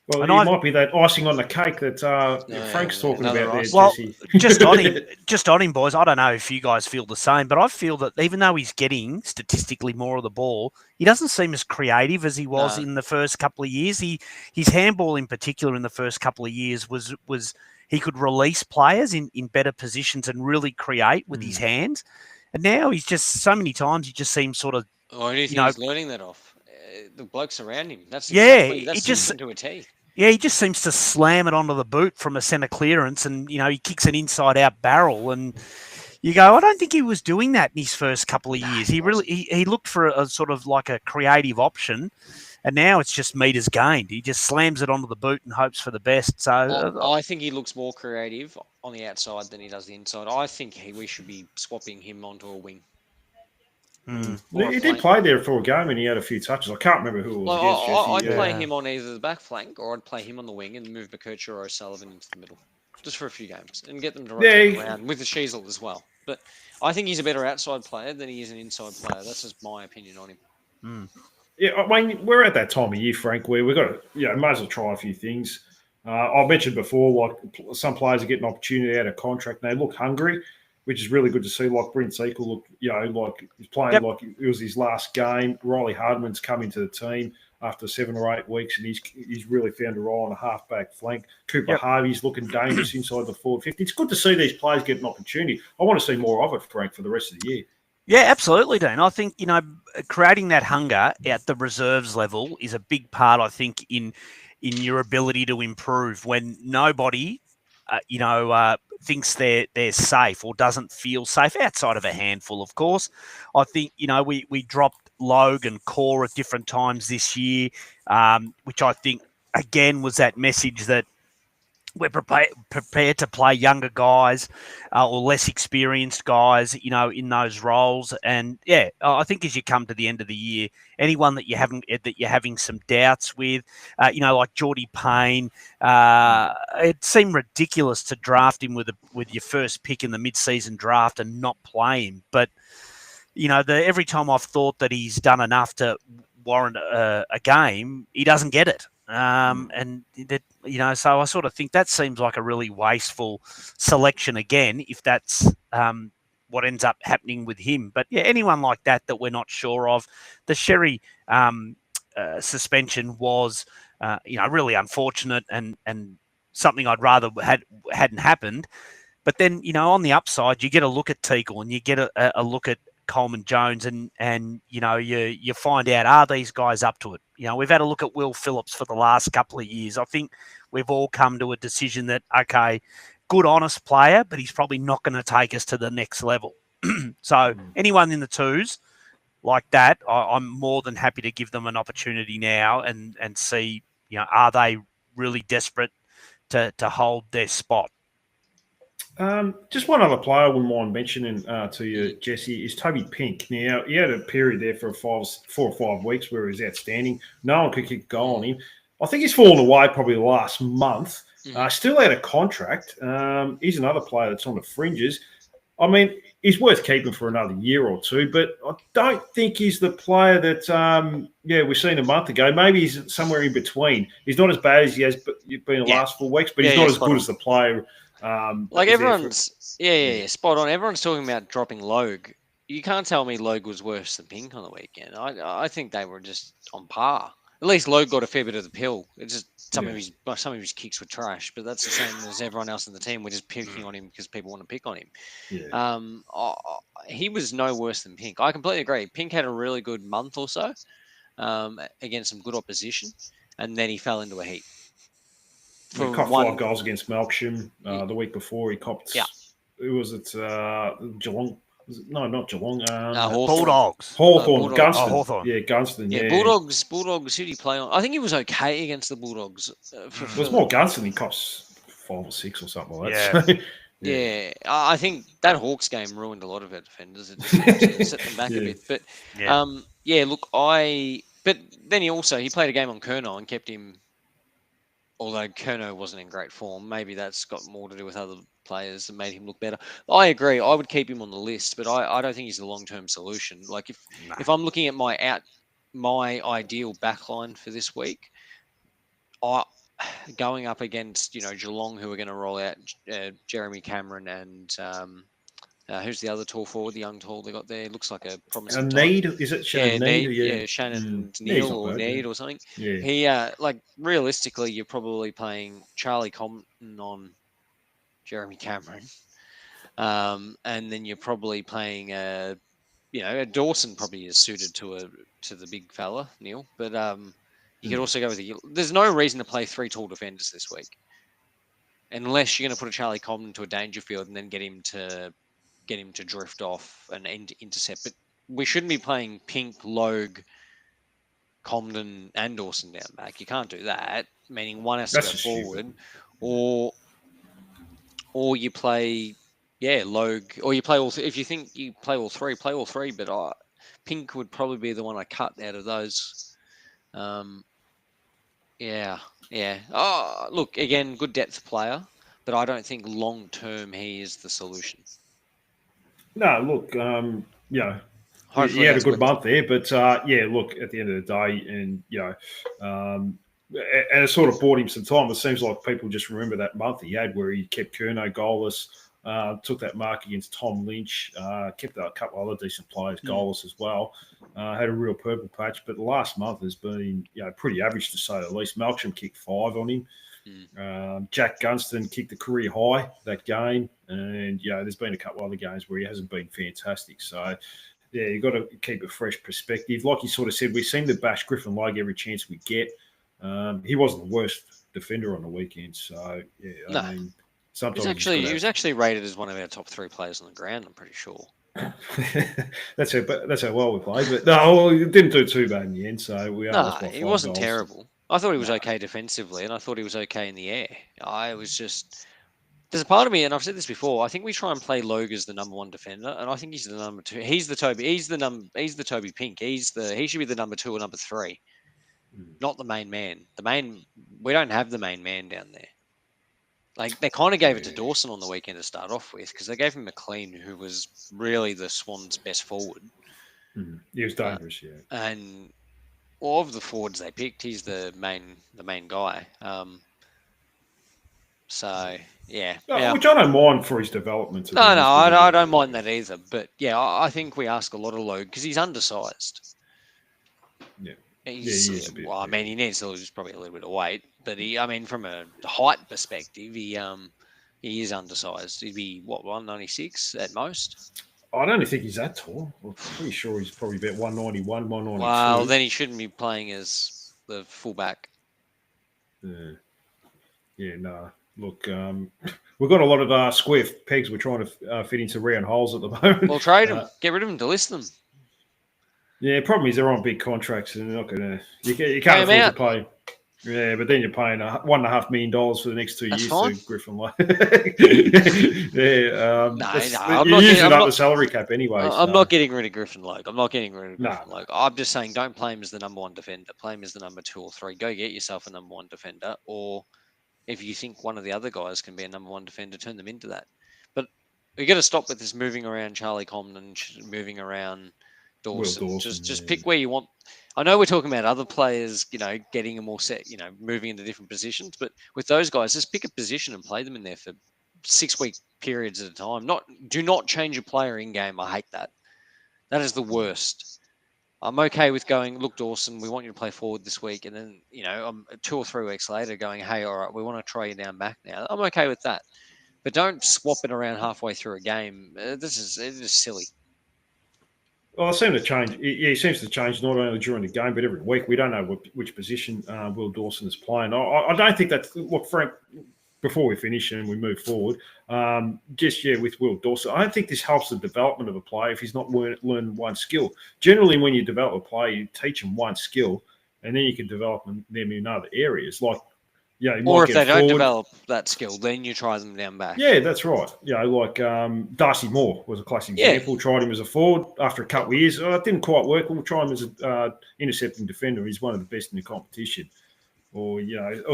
A: Well,
B: And
A: it
B: I've
A: might be that icing on the cake that Frank's talking
C: another
A: about there,
C: icing.
B: well,
A: Jesse.
B: just on him, boys. I don't know if you guys feel the same, but I feel that even though he's getting statistically more of the ball, he doesn't seem as creative as he was
C: No.
B: in the first couple of years. His handball in particular in the first couple of years was he could release players in better positions and really create with his hands. And now he's just so many times he just seems sort of
C: Why do you think
B: know,
C: he's learning that off? The blokes around him. That's
B: yeah,
C: exactly
B: it just
C: to a T.
B: yeah, he just seems to slam it onto the boot from a centre clearance, and he kicks an inside-out barrel, and you go, I don't think he was doing that in his first couple of years. He really he looked for a sort of like a creative option, and now it's just meters gained. He just slams it onto the boot and hopes for the best. So
C: I think he looks more creative on the outside than he does the inside. I think we should be swapping him onto a wing. Or a
A: He did
C: flank.
A: play there for a game and he had a few touches. I can't remember who it was
C: Like,
A: against, Jesse.
C: I'd play
B: Yeah.
C: him on either the back flank or I'd play him on the wing and move McKercher or O'Sullivan into the middle. Just for a few games and get them to rotate around with the Sheasel as well. But I think he's a better outside player than he is an inside player. That's just my opinion on him.
A: Yeah, I mean, we're at that time of year, Frank, where we've got to, might as well try a few things. I mentioned before, like some players are getting an opportunity out of contract and they look hungry, which is really good to see. Like Brent Sequel, look, like he's playing like it was his last game. Riley Hardman's come into the team after 7 or 8 weeks, and he's really found a role on a half-back flank. Cooper Harvey's looking dangerous inside the forward 50. It's good to see these players get an opportunity. I want to see more of it, Frank, for the rest of the year.
B: Yeah, absolutely, Dean. I think, creating that hunger at the reserves level is a big part, I think, in your ability to improve when nobody, thinks they're safe or doesn't feel safe outside of a handful, of course. I think, we dropped Logue and Core at different times this year, which I think, again, was that message that we're prepared to play younger guys or less experienced guys, in those roles. And yeah, I think as you come to the end of the year, anyone that you're having some doubts with, like Geordie Payne, it seemed ridiculous to draft him with your first pick in the mid-season draft and not play him. But every time I've thought that he's done enough to warrant a game, he doesn't get it. And that, so I sort of think that seems like a really wasteful selection again, if that's what ends up happening with him. But yeah, anyone like that we're not sure of. The Sherry suspension was, really unfortunate and something I'd rather hadn't happened. But then, on the upside, you get a look at Teagle and you get a look at Coleman Jones and you find out, are these guys up to it? We've had a look at Will Phillips for the last couple of years. I think we've all come to a decision that, okay, good, honest player, but he's probably not going to take us to the next level. So anyone in the twos like that, I'm more than happy to give them an opportunity now and see, are they really desperate to hold their spot?
A: Just one other player I wouldn't mind mentioning to you, Jesse, is Toby Pink. Now, he had a period there for 4 or 5 weeks where he was outstanding. No one could kick a goal on him. I think he's fallen away probably the last month. Still out of contract. He's another player that's on the fringes. I mean, he's worth keeping for another year or two, but I don't think he's the player that, we've seen a month ago. Maybe he's somewhere in between. He's not as bad as he has been the last 4 weeks, but he's not as good as the player.
C: Everyone's spot on. Everyone's talking about dropping Logue. You can't tell me Logue was worse than Pink on the weekend. I think they were just on par. At least Logue got a fair bit of the pill. It's just some of his kicks were trash, but that's the same as everyone else in the team. We're just picking on him because people want to pick on him.
A: Yeah.
C: He was no worse than Pink. I completely agree. Pink had a really good month or so against some good opposition, and then he fell into a heap.
A: He copped 5 goals against Melksham the week before. He copped.
C: Yeah.
A: Who was it? Geelong. No, not Geelong.
B: Bulldogs.
A: Hawthorn. Gunston.
B: Hawthorn.
A: Yeah, Gunston. Yeah.
C: Bulldogs. Who did he play on? I think he was okay against the Bulldogs.
A: It was more Gunston. He cops 5 or 6 or something like that.
C: Yeah. I think that Hawks game ruined a lot of our defenders. It just set them back a bit. But But then he played a game on Curnow and kept him. Although Curnow wasn't in great form, maybe that's got more to do with other players that made him look better. I agree. I would keep him on the list, but I don't think he's the long-term solution. Like if I'm looking at my ideal backline for this week, going up against, Geelong, who are going to roll out Jeremy Cameron and who's the other tall forward, the young tall they got there? Looks like a promising
A: And
C: type.
A: Need, is it Shannon Need?
C: Yeah, Shannon
A: Need's
C: Neal
A: not
C: or
A: bad,
C: Need or something.
A: Yeah.
C: He realistically, you're probably playing Charlie Compton on Jeremy Cameron, and then you're probably playing Dawson probably is suited to the big fella Neil, but you could also go with there's no reason to play 3 tall defenders this week, unless you're going to put a Charlie Compton into a Dangerfield and then get him to drift off and intercept. But we shouldn't be playing Pink, Logue, Comden, and Dawson down back. You can't do that. Meaning one has to go forward, or you play, Logue, or you play all. If you think you play all three, play all three. But Pink would probably be the one I cut out of those. Yeah. Oh, look, again, good depth player, but I don't think long term he is the solution.
A: No, look,
C: Hopefully
A: he had a good month there, but look, at the end of the day, and and it sort of bought him some time. It seems like people just remember that month he had where he kept Curnow goalless, took that mark against Tom Lynch, kept a couple other decent players goalless as well. Had a real purple patch, but the last month has been pretty average to say the least. Melksham kicked 5 on him. Jack Gunston kicked the career high that game, and there's been a couple other games where he hasn't been fantastic. So you've got to keep a fresh perspective. Like you sort of said, we seem to bash Griffin Logue every chance we get. He wasn't the worst defender on the weekend, so I mean, sometimes
C: he was actually rated as one of our top 3 players on the ground. I'm pretty sure.
A: that's how well we played, but no, he didn't do too bad in the end. So
C: he wasn't terrible. I thought he was okay defensively, and I thought he was okay in the air. There's a part of me, and I've said this before. I think we try and play Logue as the number 1 defender, and I think he's the number 2. He's the Toby Pink. He should be the number 2 or number 3, not the main man. We don't have the main man down there. Like they kind of gave it to Dawson on the weekend to start off with, because they gave him McLean, who was really the Swans' best forward.
A: He was dangerous,
C: and. Well, of the forwards they picked, he's the main guy. Which I
A: don't mind for his development.
C: No, I don't mind that either. But I think we ask a lot of Logue because he's undersized.
A: Yeah,
C: he is a bit. Well, I mean, he needs to lose probably a little bit of weight, but from a height perspective, he is undersized. He'd be 196 at most.
A: I don't think he's that tall. I'm pretty sure he's probably about 191, 192.
C: Well, then he shouldn't be playing as the fullback.
A: No. Look, we've got a lot of square pegs we're trying to fit into round holes at the moment.
C: Well, trade them. Get rid of them, delist them.
A: Yeah, problem is they're on big contracts and they're not going to... You can't afford to pay... Yeah, but then you're paying $1.5 million for the next 2 years to Griffin Logue. You're using up the salary cap anyway.
C: I'm not getting rid of Griffin Logue. I'm just saying don't play him as the number 1 defender. Play him as the number 2 or 3. Go get yourself a number 1 defender. Or if you think one of the other guys can be a number 1 defender, turn them into that. But we got to stop with this moving around Charlie Comden, moving around Dawson. Just pick where you want. I know we're talking about other players, getting them all set, moving into different positions. But with those guys, just pick a position and play them in there for 6-week periods at a time. Do not change a player in game. I hate that. That is the worst. I'm okay with going, look, Dawson, we want you to play forward this week. And then, 2 or 3 weeks later going, hey, all right, we want to try you down back now. I'm okay with that. But don't swap it around halfway through a game. It is silly.
A: Well, it seems to change. He seems to change not only during the game, but every week. We don't know which position Will Dawson is playing. I don't think that's... Look, Frank, before we finish and we move forward, with Will Dawson, I don't think this helps the development of a player if he's not learned one skill. Generally, when you develop a player, you teach them one skill, and then you can develop them in other areas. Like,
C: or if they don't develop that skill, then you try them down back.
A: Yeah, that's right. Darcy Moore was a classic example. Tried him as a forward after a couple of years. It didn't quite work. We'll try him as an intercepting defender. He's one of the best in the competition. Or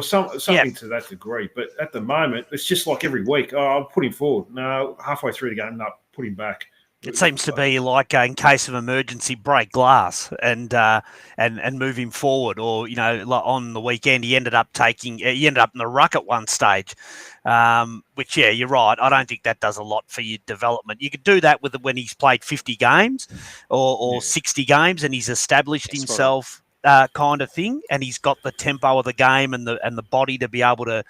A: something to that degree. But at the moment, it's just like every week. I'll put him forward. No, halfway through the game, no, put him back.
B: It seems to be like in case of emergency, break glass and move him forward. Or like on the weekend, he ended up in the ruck at one stage, which you're right. I don't think that does a lot for your development. You could do that when he's played 50 games or 60 games and he's established himself. Kind of thing, and he's got the tempo of the game and the body to be able to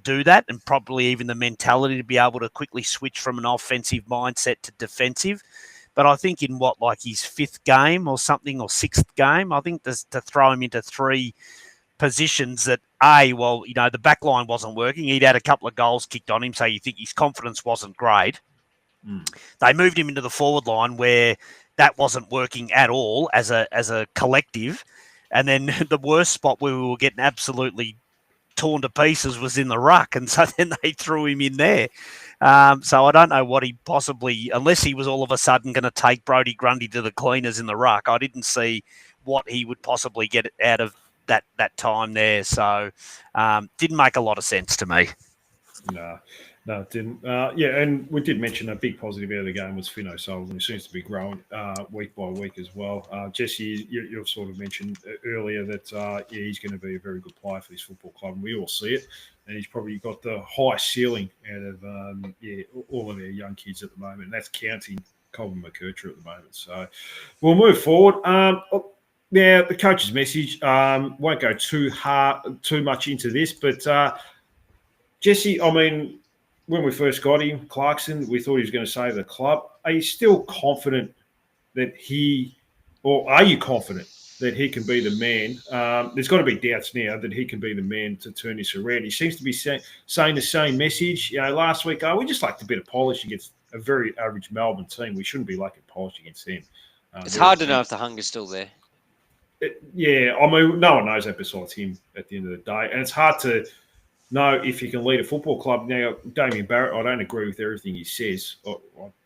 B: do that, and probably even the mentality to be able to quickly switch from an offensive mindset to defensive. But I think in his fifth game or something, or sixth game, I think to throw him into three positions that the back line wasn't working. He'd had a couple of goals kicked on him, so you think his confidence wasn't great. They moved him into the forward line where that wasn't working at all as a collective. And then the worst spot where we were getting absolutely torn to pieces was in the ruck. And so then they threw him in there. So I don't know what he possibly, unless he was all of a sudden going to take Brodie Grundy to the cleaners in the ruck, I didn't see what he would possibly get out of that time there. So didn't make a lot of sense to me.
A: No, it didn't. And we did mention a big positive out of the game was Finn O'Sullivan, who seems to be growing week by week as well. Jesse, you've sort of mentioned earlier that he's going to be a very good player for this football club, and we all see it. And he's probably got the highest ceiling out of all of our young kids at the moment, and that's counting Colin McKercher at the moment. So we'll move forward. Now, the coach's message, won't go too much into this, but Jesse, I mean, when we first got him, Clarkson, we thought he was going to save the club. Are you still confident that are you confident that he can be the man? There's got to be doubts now that he can be the man to turn this around. He seems to be saying the same message. Last week, we just lacked a bit of polish against a very average Melbourne team. We shouldn't be lacking polish against them.
C: It's hard to know if the hunger's still there.
A: I mean, no one knows that besides him at the end of the day. And it's hard to know if you can lead a football club. Now, Damien Barrett, I don't agree with everything he says. I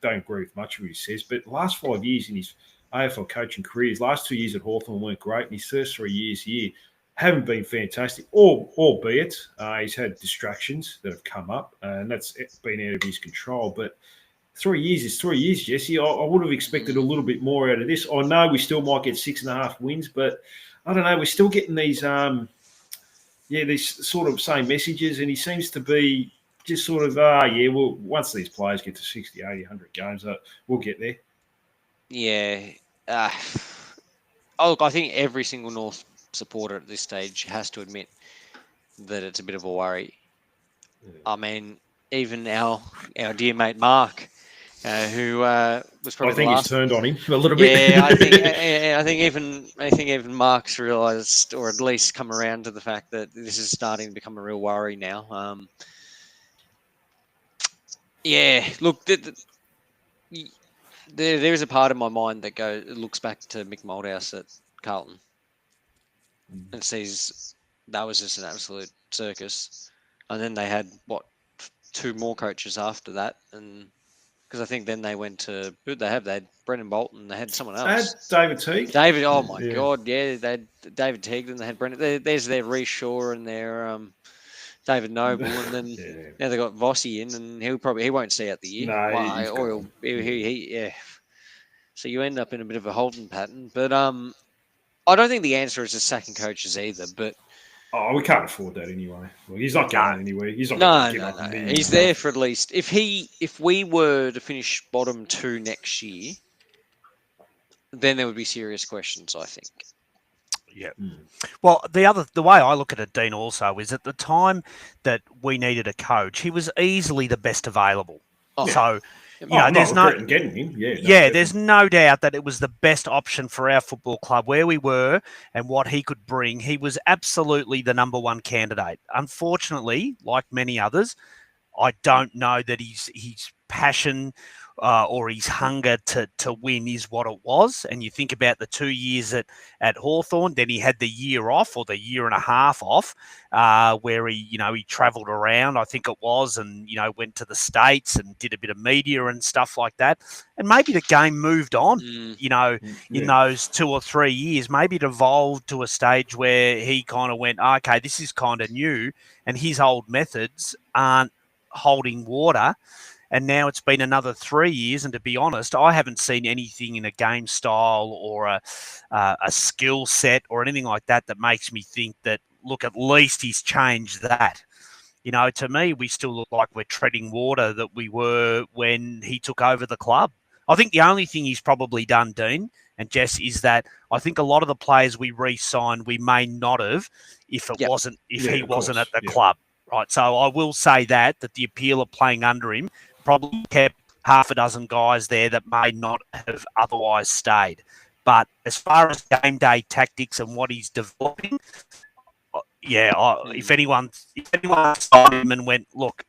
A: don't agree with much of what he says. But the last 5 years in his AFL coaching career, his last 2 years at Hawthorn weren't great. And his first 3 years here haven't been fantastic, albeit he's had distractions that have come up. And that's been out of his control. But 3 years is 3 years, Jesse. I would have expected a little bit more out of this. I know we still might get 6.5 wins, but I don't know. We're still getting these these sort of same messages, and he seems to be just sort of, well, once these players get to 60, 80, 100 games, we'll get there.
C: Yeah. Look, I think every single North supporter at this stage has to admit that it's a bit of a worry. Yeah. I mean, even our dear mate Mark, who was probably.
A: I think he's turned on him a little bit.
C: Yeah, I think even Mark's realised, or at least come around to the fact that this is starting to become a real worry now. Look, there is a part of my mind that looks back to Mick Moldhouse at Carlton and sees that was just an absolute circus, and then they had 2 more coaches after that, and. Because I think then they went to who'd they have? They had Brendan Bolton. They had someone else.
A: They had David Teague.
C: David. Oh my God! Yeah, they had David Teague. Then they had Brendan. There's their Rhys Shaw and their David Noble, and then now they got Vossi in, and he won't see out the year.
A: No,
C: yeah. So you end up in a bit of a holding pattern. But I don't think the answer is just sacking coaches either. But
A: we can't afford that anyway. Well, he's not going anywhere. He's not
C: no. He's there for at least if we were to finish bottom 2 next year, then there would be serious questions, I think.
B: Yeah. Well, the way I look at it, Dean, also is at the time that we needed a coach, he was easily the best available. Oh. So. There's
A: getting him.
B: There's no doubt that it was the best option for our football club where we were and what he could bring. He was absolutely the number one candidate. Unfortunately, like many others, I don't know that his passion or his hunger to win is what it was. And you think about the 2 years at Hawthorn, then he had the year off or the year and a half off where he travelled around, I think it was, and, went to the States and did a bit of media and stuff like that. And maybe the game moved on, in those 2 or 3 years. Maybe it evolved to a stage where he kind of went, okay, this is kind of new and his old methods aren't holding water. And now it's been another 3 years. And to be honest, I haven't seen anything in a game style or a skill set or anything like that that makes me think that, look, at least he's changed that. To me, we still look like we're treading water that we were when he took over the club. I think the only thing he's probably done, Dean and Jess, is that I think a lot of the players we re-signed, we may not have if he wasn't at the club. Right. So I will say that the appeal of playing under him probably kept half a dozen guys there that may not have otherwise stayed. But as far as game day tactics and what he's developing, if anyone saw him and went, look,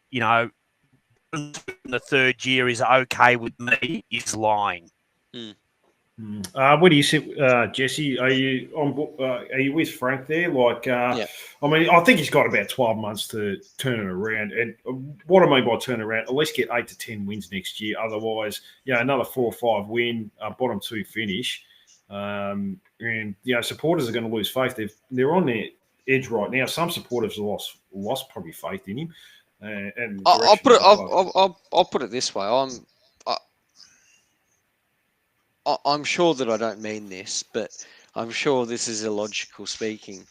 B: the third year is okay with me, is lying.
A: What do you think, Jesse? Are you with Frank there? I mean, I think he's got about 12 months to turn it around. And what I mean by turn it around, at least get 8 to 10 wins next year. Otherwise, another 4 or 5 win, bottom 2 finish. And supporters are going to lose faith. They're on their edge right now. Some supporters have lost probably faith in him. And
C: I'll put it this way. I'm sure that I don't mean this, but I'm sure this is illogical speaking.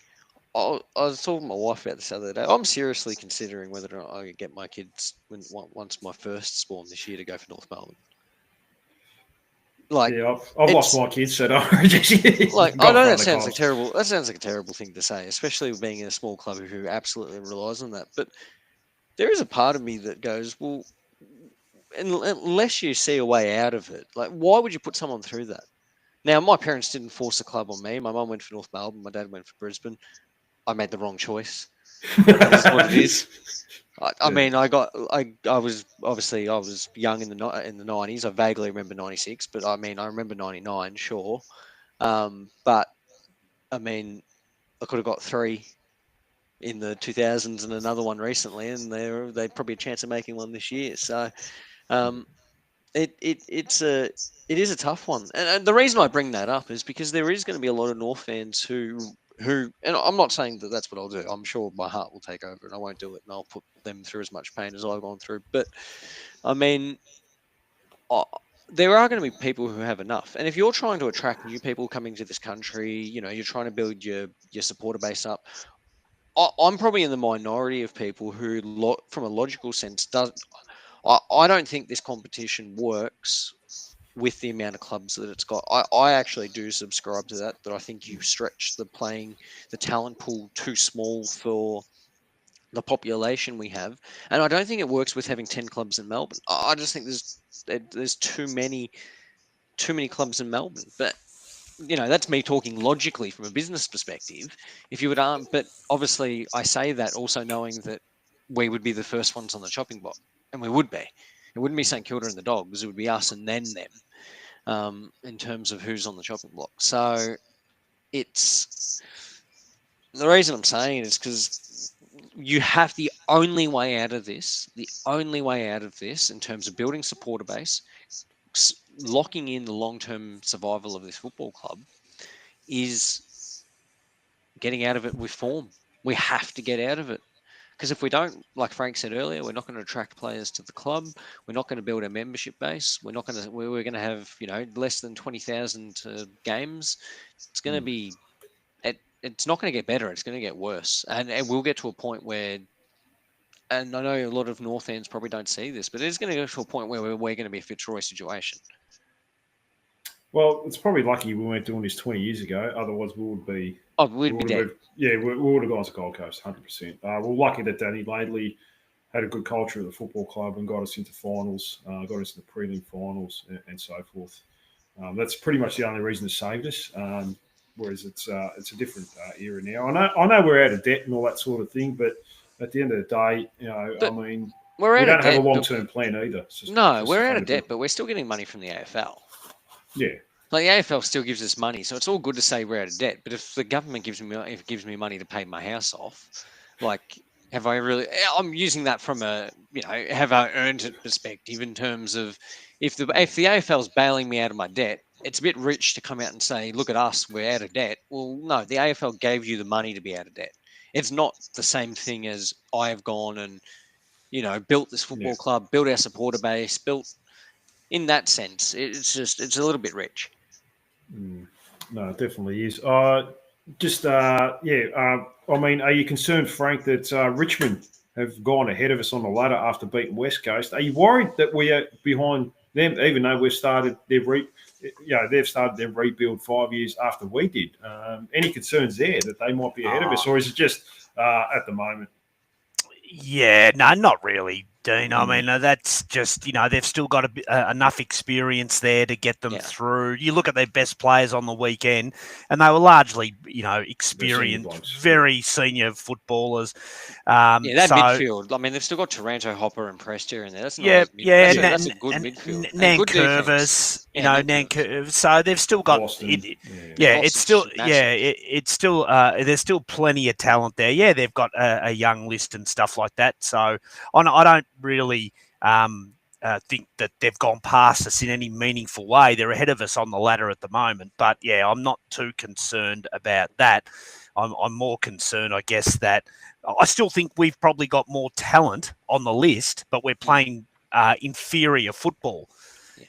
C: I was talking to my wife about this the other day. I'm seriously considering whether or not I could get my kids once my first born this year to go for North Melbourne.
A: I've lost my kids, so don't worry, Jesse.
C: I know that sounds like terrible. That sounds like a terrible thing to say, especially being in a small club who absolutely relies on that. But there is a part of me that goes, well, unless you see a way out of it, why would you put someone through that? Now, my parents didn't force the club on me. My mum went for North Melbourne. My dad went for Brisbane. I made the wrong choice. That's what it is. I mean, I was young in the 90s. I vaguely remember 96, but I mean, I remember 99, sure. But I mean, I could have got 3 in the 2000s and another one recently, and they probably a chance of making one this year. So, it is a tough one, and the reason I bring that up is because there is going to be a lot of North fans who, and I'm not saying that that's what I'll do. I'm sure my heart will take over, and I won't do it, and I'll put them through as much pain as I've gone through. But I mean, there are going to be people who have enough, and if you're trying to attract new people coming to this country, you're trying to build your supporter base up. I'm probably in the minority of people who, from a logical sense, I don't think this competition works with the amount of clubs that it's got. I actually do subscribe to that I think you stretch the talent pool too small for the population we have. And I don't think it works with having 10 clubs in Melbourne. I just think there's too many clubs in Melbourne. But, that's me talking logically from a business perspective. If you would, but obviously I say that also knowing that we would be the first ones on the chopping block. And we would be. It wouldn't be St Kilda and the Dogs. It would be us and then them in terms of who's on the chopping block. So it's the reason I'm saying it is because you have the only way out of this in terms of building supporter base, locking in the long-term survival of this football club is getting out of it with form. We have to get out of it. Because if we don't, like Frank said earlier, we're not going to attract players to the club. We're not going to build a membership base. We're going to have, less than 20,000 games. It's going to be, it's not going to get better. It's going to get worse. And we'll get to a point where, and I know a lot of North fans probably don't see this, but it's going to go to a point where we're going to be a Fitzroy situation.
A: Well, it's probably lucky we weren't doing this 20 years ago. Otherwise, we would be.
C: Oh, we'd be dead.
A: We would have gone to Gold Coast, 100%. We're lucky that Danny Laidley had a good culture at the football club and got us into finals, got us into prelim finals, and so forth. That's pretty much the only reason it saved us. Whereas it's a different era now. I know we're out of debt and all that sort of thing, but at the end of the day, we don't have a long-term plan either.
C: We're out of debt, but we're still getting money from the AFL.
A: Yeah.
C: Like the AFL still gives us money, so it's all good to say we're out of debt. But if the government gives me money to pay my house off, have I really? I'm using that from a have I earned it perspective in terms of if the AFL's bailing me out of my debt, it's a bit rich to come out and say, look at us, we're out of debt. Well, no, the AFL gave you the money to be out of debt. It's not the same thing as I have gone and built this football club, built our supporter base, built in that sense. It's a little bit rich.
A: No, it definitely is. I mean, are you concerned, Frank, that Richmond have gone ahead of us on the ladder after beating West Coast? Are you worried that we are behind them, even though they've started their rebuild 5 years after we did? Any concerns there that they might be ahead of us, or is it just at the moment?
B: Yeah, no, not really, Dean. I mean, that's just, they've still got enough experience there to get them through. You look at their best players on the weekend, and they were largely, experienced, very senior footballers.
C: That midfield. I mean, they've still got Taranto, Hopper, and Prestia in there. That's
B: that's
C: a good midfield.
B: Nankervis, Nankervis. So they've still got there's still plenty of talent there. Yeah, they've got a young list and stuff like that. So I don't really think that they've gone past us in any meaningful way. They're ahead of us on the ladder at the moment. But yeah, I'm not too concerned about that. I'm more concerned, I guess, that I still think we've probably got more talent on the list, but we're playing inferior football.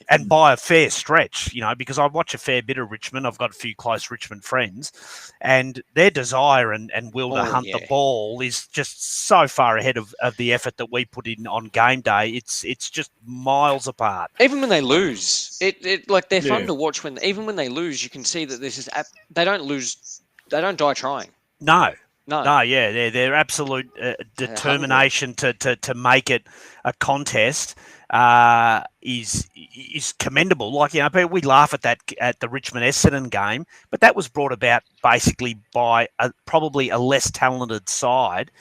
B: And by a fair stretch, because I watch a fair bit of Richmond. I've got a few close Richmond friends, and their desire and will to hunt the ball is just so far ahead of the effort that we put in on game day. It's just miles apart.
C: Even when they lose, they're fun to watch. Even when they lose, you can see that they don't lose. They don't die trying.
B: No. Yeah, their absolute determination to make it a contest is commendable. Like, we laugh at that at the Richmond Essendon game, but that was brought about basically by probably a less talented side,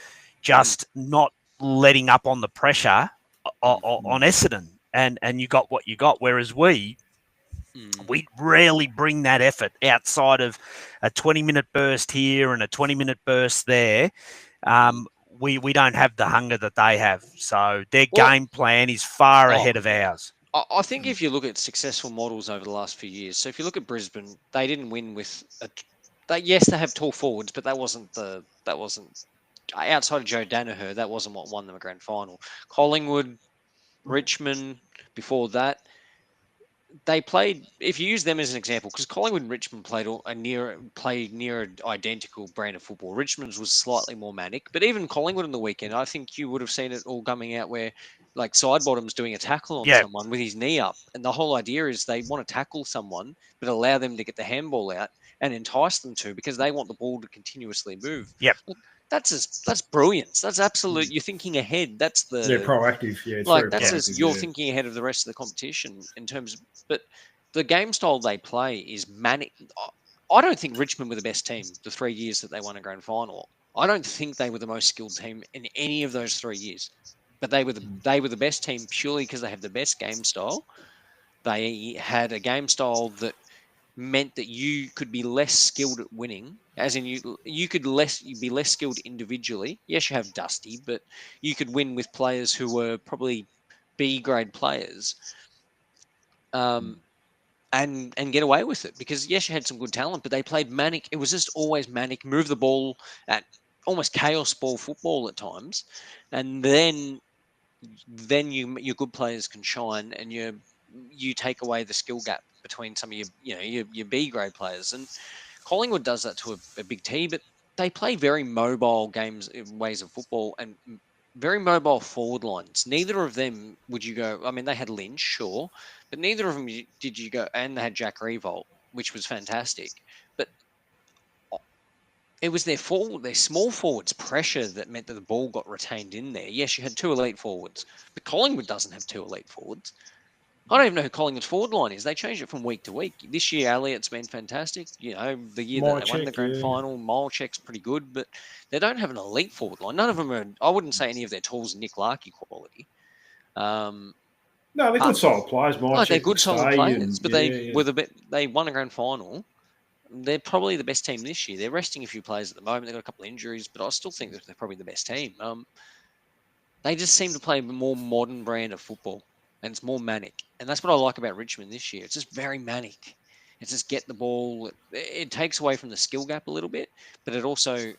B: just not letting up on the pressure on Essendon, and you got what you got. Whereas we rarely bring that effort outside of a 20-minute burst here and a 20-minute burst there. We don't have the hunger that they have. So their game plan is far ahead of ours.
C: I think if you look at successful models over the last few years, so if you look at Brisbane, they didn't win with yes, they have tall forwards, but that wasn't outside of Joe Danaher, that wasn't what won them a grand final. Collingwood, Richmond, before that, they played. If you use them as an example, because Collingwood and Richmond played near identical brand of football. Richmond's was slightly more manic, but even Collingwood on the weekend, I think you would have seen it all coming out where, like, Sidebottom's doing a tackle on someone with his knee up, and the whole idea is they want to tackle someone, but allow them to get the handball out and entice them to, because they want the ball to continuously move.
B: Yep.
C: That's brilliance. That's absolute. You're thinking ahead. That's
A: proactive. Yeah,
C: you're thinking ahead of the rest of the competition in terms of. But the game style they play is manic. I don't think Richmond were the best team the 3 years that they won a grand final. I don't think they were the most skilled team in any of those 3 years. But they were the best team purely because they have the best game style. They had a game style that meant that you could be less skilled at winning, as in you'd be less skilled individually. Yes, you have Dusty, but you could win with players who were probably B grade players, and get away with it, because yes, you had some good talent, but they played manic. It was just always manic, move the ball at almost chaos ball football at times, and then your good players can shine, and you take away the skill gap between some of your B grade players. And Collingwood does that to a big T, but they play very mobile ways of football, and very mobile forward lines. Neither of them would you go. I mean, they had Lynch, sure, but neither of them did you go. And they had Jack Revolt, which was fantastic. But it was their small forwards pressure that meant that the ball got retained in there. Yes, you had two elite forwards, but Collingwood doesn't have two elite forwards. I don't even know who Collingwood's forward line is. They change it from week to week. This year, Elliott's been fantastic. The year that they won the grand final, Milechek's pretty good, but they don't have an elite forward line. None of them are. I wouldn't say any of their tools are Nick Larkey quality.
A: No, they're good solid players.
C: They're good solid players, but they won a grand final. They're probably the best team this year. They're resting a few players at the moment. They've got a couple of injuries, but I still think that they're probably the best team. They just seem to play a more modern brand of football, and it's more manic. And that's what I like about Richmond this year. It's just very manic. It's just get the ball. It takes away from the skill gap a little bit, but it also,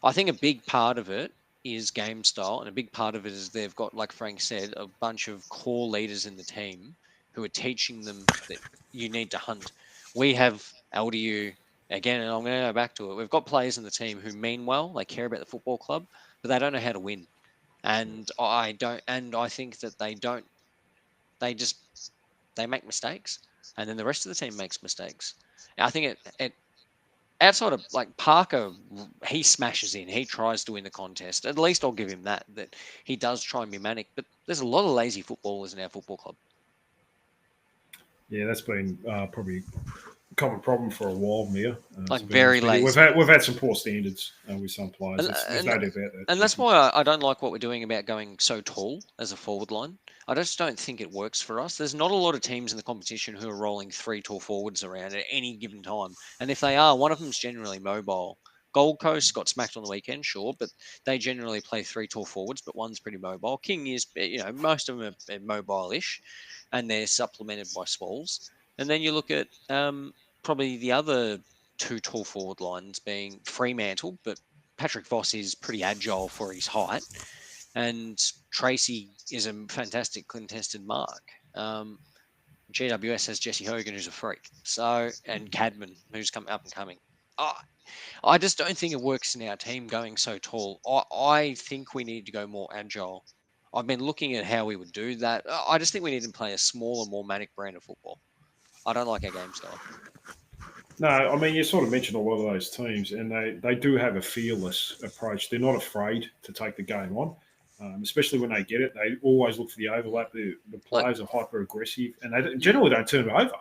C: I think a big part of it is game style, and a big part of it is they've got, like Frank said, a bunch of core leaders in the team who are teaching them that you need to hunt. We have LDU again, and I'm going to go back to it. We've got players in the team who mean well, they care about the football club, but they don't know how to win. And I don't, and I think that they don't. They just they make mistakes, and then the rest of the team makes mistakes. And I think it outside of like Parker, he smashes in. He tries to win the contest. At least I'll give him that he does try and be manic. But there's a lot of lazy footballers in our football club.
A: Yeah, that's been probably a common problem for a while, Mia.
C: Like very lazy.
A: We've had some poor standards with some players. There's no doubt about that.
C: And that's why I don't like what we're doing about going so tall as a forward line. I just don't think it works for us. There's not a lot of teams in the competition who are rolling 3 tall forwards around at any given time. And if they are, one of them's generally mobile. Gold Coast got smacked on the weekend, sure, but they generally play 3 tall forwards, but one's pretty mobile. King is, most of them are mobile-ish, and they're supplemented by Smalls. And then you look at probably the other 2 tall forward lines being Fremantle, but Patrick Voss is pretty agile for his height. And Tracy is a fantastic contested mark. GWS has Jesse Hogan, who's a freak. So, and Cadman, who's come up and coming. I just don't think it works in our team going so tall. I think we need to go more agile. I've been looking at how we would do that. I just think we need to play a smaller, more manic brand of football. I don't like our game style.
A: No, I mean, you sort of mentioned a lot of those teams, and they do have a fearless approach. They're not afraid to take the game on. Especially when they get it, they always look for the overlap. The players are hyper aggressive, and they generally don't turn it over.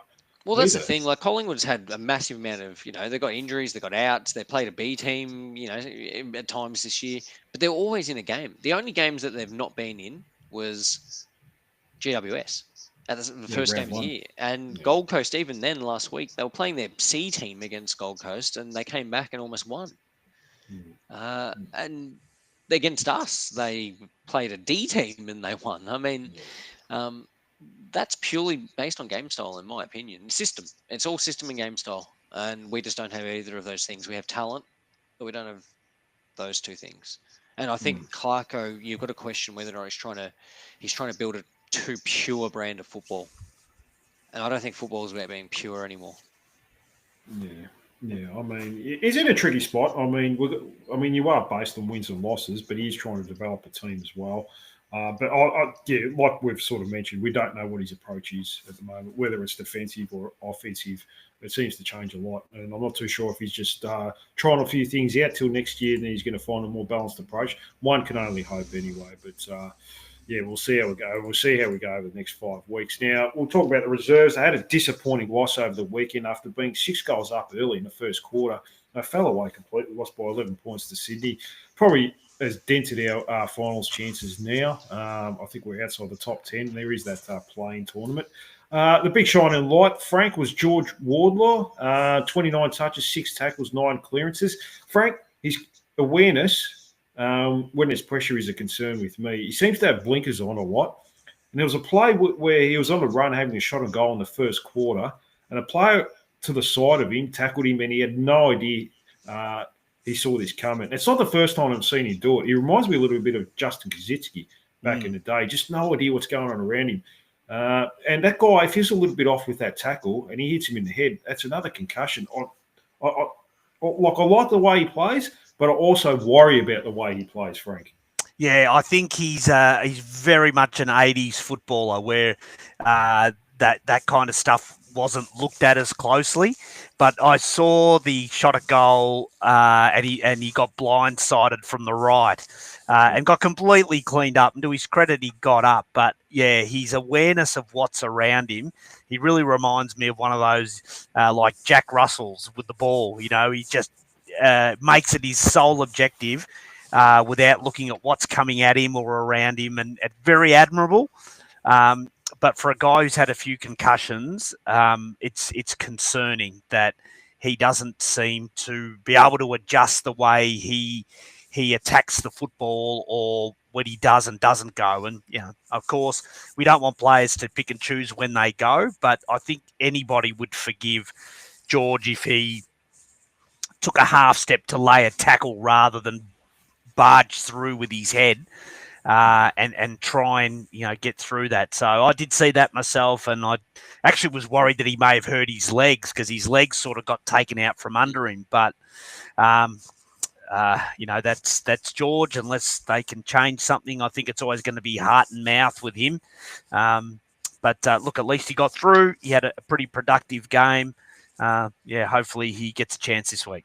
C: Well, that's the thing. Like Collingwood's had a massive amount of, they've got injuries, they've got outs, they played a B team, at times this year, but they're always in a game. The only games that they've not been in was GWS at the first game of the year, and Gold Coast. Even then, last week they were playing their C team against Gold Coast, and they came back and almost won. And against us, they played a D team and they won. I mean, that's purely based on game style, in my opinion. System. It's all system and game style. And we just don't have either of those things. We have talent, but we don't have those two things. And I think Clarko, you've got to question whether or not he's trying to build a too pure brand of football. And I don't think football is about being pure anymore.
A: Yeah, I mean, he's in a tricky spot. I mean, you are based on wins and losses, but he's trying to develop a team as well. But like we've sort of mentioned, we don't know what his approach is at the moment, whether it's defensive or offensive. It seems to change a lot, and I'm not too sure if he's just trying a few things out till next year, and then he's going to find a more balanced approach. One can only hope anyway, but. We'll see how we go. We'll see how we go over the next 5 weeks. Now, we'll talk about the reserves. They had a disappointing loss over the weekend after being 6 goals up early in the first quarter. They fell away completely, lost by 11 points to Sydney. Probably has dented our finals chances now. I think we're outside the top 10. There is that playing tournament. The big shining light, Frank, was George Wardlaw. 29 touches, 6 tackles, 9 clearances. Frank, his awareness... when there's pressure is a concern with me. He seems to have blinkers on a lot. And there was a play where he was on the run having a shot on goal in the first quarter, and a player to the side of him tackled him, and he had no idea he saw this coming. It's not the first time I've seen him do it. He reminds me a little bit of Justin Kazitsky back in the day. Just no idea what's going on around him. And that guy, if he's a little bit off with that tackle and he hits him in the head, that's another concussion. I like the way he plays, but I also worry about the way he plays, Frank.
B: Yeah, I think he's very much an 80s footballer where that kind of stuff wasn't looked at as closely. But I saw the shot at goal and he got blindsided from the right and got completely cleaned up. And to his credit, he got up. But, yeah, his awareness of what's around him, he really reminds me of one of those like Jack Russells with the ball. He just makes it his sole objective without looking at what's coming at him or around him, and very admirable. But for a guy who's had a few concussions, it's concerning that he doesn't seem to be able to adjust the way he attacks the football, or when he does and doesn't go. And, of course, we don't want players to pick and choose when they go, but I think anybody would forgive George if he took a half step to lay a tackle rather than barge through with his head. And try and get through that. So I did see that myself, and I actually was worried that he may have hurt his legs because his legs sort of got taken out from under him. But that's George. Unless they can change something, I think it's always going to be heart and mouth with him. But look, at least he got through. He had a pretty productive game. Hopefully he gets a chance this week.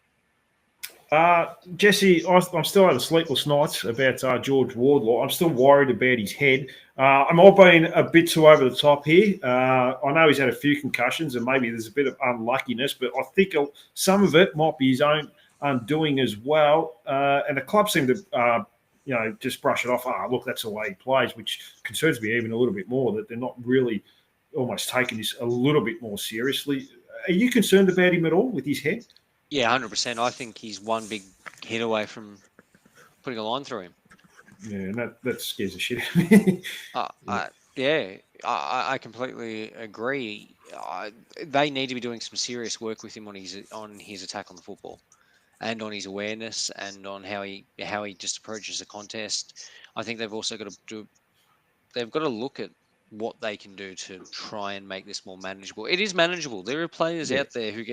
A: Jesse, I'm still having sleepless nights about George Wardlaw. I'm still worried about his head. I'm all being a bit too over the top here. I know he's had a few concussions and maybe there's a bit of unluckiness, but I think some of it might be his own undoing as well. And the club seem to, just brush it off. Look, that's the way he plays, which concerns me even a little bit more that they're not really almost taking this a little bit more seriously. Are you concerned about him at all with his head?
C: Yeah, 100%. I think he's one big hit away from putting a line through him.
A: Yeah, and that scares the shit out of me.
C: I completely agree. They need to be doing some serious work with him on his attack on the football, and on his awareness, and on how he just approaches a contest. I think they've also got to look at what they can do to try and make this more manageable. It is manageable. There are players out there who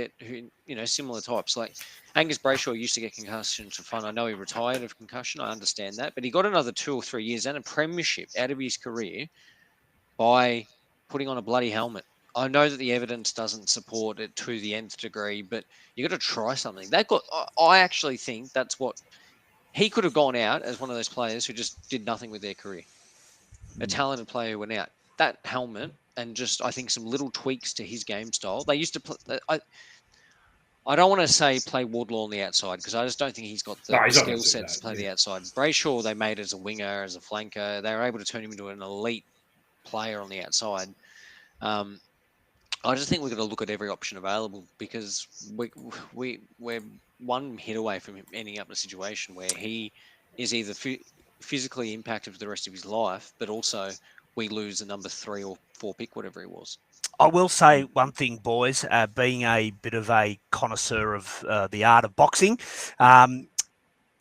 C: similar types. Like Angus Brayshaw used to get concussions for fun. I know he retired of concussion. I understand that, but he got another 2 or 3 years and a premiership out of his career by putting on a bloody helmet. I know that the evidence doesn't support it to the nth degree, but you got to try something. I actually think that's what he could have gone out as one of those players who just did nothing with their career. A talented player who went out. That helmet and just, I think, some little tweaks to his game style. They used to play. I don't want to say play Wardlaw on the outside because I just don't think he's got the skill sets to play the outside. Brayshaw, they made as a winger, as a flanker. They were able to turn him into an elite player on the outside. I just think we've got to look at every option available because we're one hit away from him ending up in a situation where he is either physically impacted for the rest of his life, but also we lose a number 3 or 4 pick, whatever he was.
B: I will say one thing, boys, being a bit of a connoisseur of the art of boxing,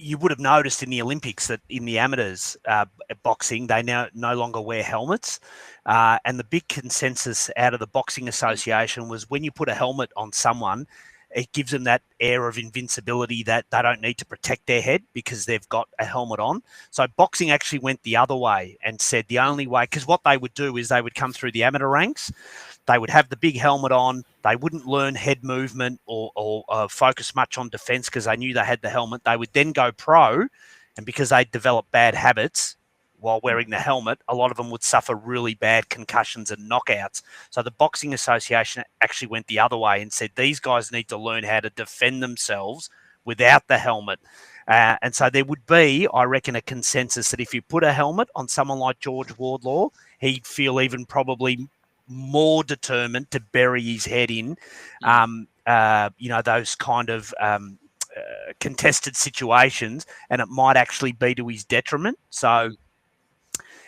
B: you would have noticed in the Olympics that in the amateurs boxing, they now no longer wear helmets. And the big consensus out of the Boxing Association was when you put a helmet on someone, it gives them that air of invincibility that they don't need to protect their head because they've got a helmet on. So boxing actually went the other way and said the only way, because what they would do is they would come through the amateur ranks, they would have the big helmet on, they wouldn't learn head movement or focus much on defense because they knew they had the helmet. They would then go pro, and because they developed bad habits while wearing the helmet, a lot of them would suffer really bad concussions and knockouts. So the Boxing Association actually went the other way and said these guys need to learn how to defend themselves without the helmet. And so there would be, I reckon, a consensus that if you put a helmet on someone like George Wardlaw, he'd feel even probably more determined to bury his head in, those kind of contested situations, and it might actually be to his detriment. So,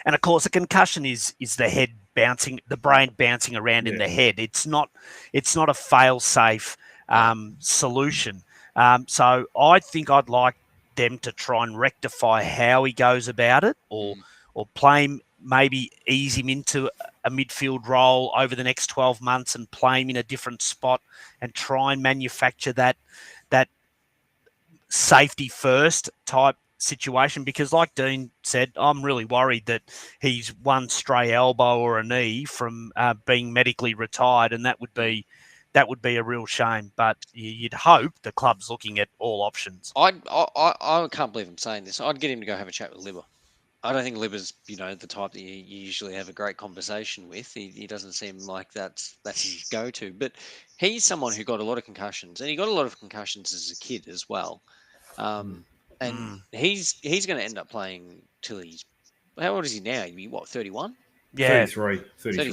B: and of course, a concussion is the head bouncing, the brain bouncing around in the head. It's not a fail-safe solution. So I think I'd like them to try and rectify how he goes about it, or play him, maybe ease him into a midfield role over the next 12 months and play him in a different spot and try and manufacture that safety first type situation, because like Dean said, I'm really worried that he's one stray elbow or a knee from being medically retired, and that would be a real shame. But you'd hope the club's looking at all options.
C: I can't believe I'm saying this. I'd get him to go have a chat with Libba. I don't think Libba's, the type that you usually have a great conversation with. He doesn't seem like that's his go-to. But he's someone who got a lot of concussions, and he got a lot of concussions as a kid as well. And he's going to end up playing till he's, how old is he now? He'd be what, 31?
B: Yeah,
A: 33.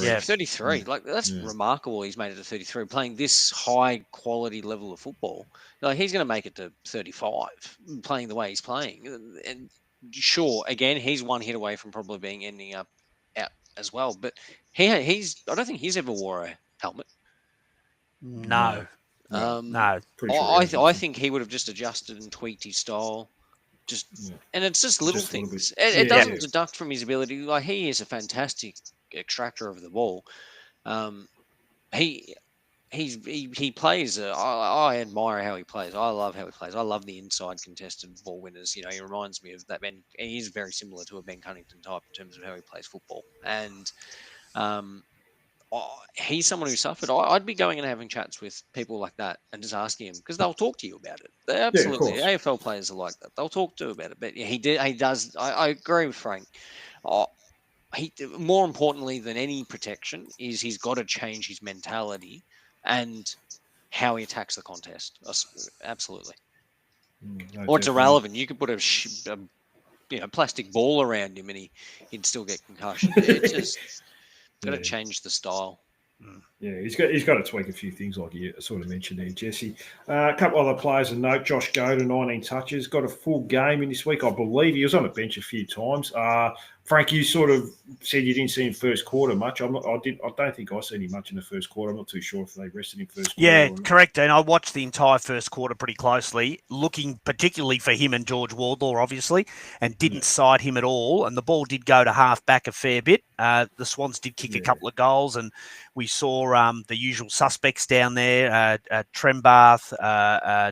B: Yeah.
C: 33. Like, that's remarkable. He's made it to 33, playing this high quality level of football. Like, he's going to make it to 35, playing the way he's playing. And sure, again, he's one hit away from probably ending up out as well. But I don't think he's ever wore a helmet.
B: No.
C: No.
B: No.
C: I think he would have just adjusted and tweaked his style And it's just little
A: Just a little
C: things.
A: bit.
C: It
A: Yeah.
C: doesn't deduct from his ability. Like, he is a fantastic extractor of the ball. He plays. I admire how he plays. I love how he plays. I love the inside contested ball winners. You know, he reminds me of that Ben. He's very similar to a Ben Cunnington type in terms of how he plays football. And he's someone who suffered. I'd be going and having chats with people like that and just asking him, because they'll talk to you about it. They absolutely.
A: course.
C: AFL players are like that. They'll talk to you about it. But yeah, he did. He does. I agree with Frank. He, more importantly than any protection, is he's got to change his mentality and how he attacks the contest. Absolutely.
A: No,
C: Or it's
A: definitely.
C: irrelevant. You could put a plastic ball around him and he'd still get concussion. It's just got to change the style.
A: Yeah, he's got to tweak a few things, like you sort of mentioned there, Jesse. A couple other players to note: Josh Goda, 19 touches, got a full game in this week, I believe. He was on the bench a few times. Frank, you sort of said you didn't see him first quarter much. I don't think I seen him much in the first quarter. I'm not too sure if they rested him first quarter.
B: Yeah,
A: or not.
B: correct. And I watched the entire first quarter pretty closely, looking particularly for him and George Wardlaw, obviously, and didn't side him at all. And the ball did go to half back a fair bit. The Swans did kick a couple of goals, and we saw the usual suspects down there. Trembath,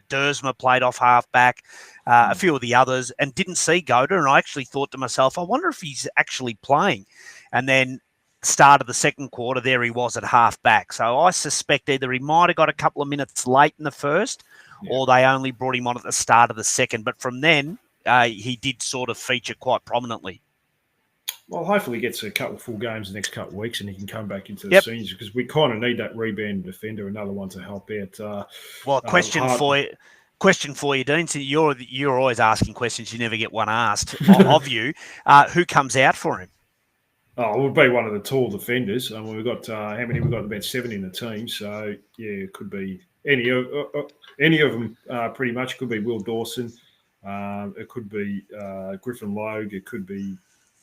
B: Dersma played off half back, a few of the others, and didn't see Goda. And I actually thought to myself, I wonder if he's actually playing. And then start of the second quarter, there he was at half back. So I suspect either he might have got a couple of minutes late in the first, or they only brought him on at the start of the second. But from then, he did sort of feature quite prominently.
A: Well, hopefully he gets a couple of full games the next couple of weeks and he can come back into the seniors, because we kind of need that rebound defender, another one to help out.
B: Well, question for you, Dean. So you're always asking questions. You never get one asked of you. Who comes out for him?
A: Oh, it would be one of the tall defenders. We've got how many? We've got about 7 in the team. So yeah, it could be any of them. Pretty much, it could be Will Dawson. It could be Griffin Logue. It could be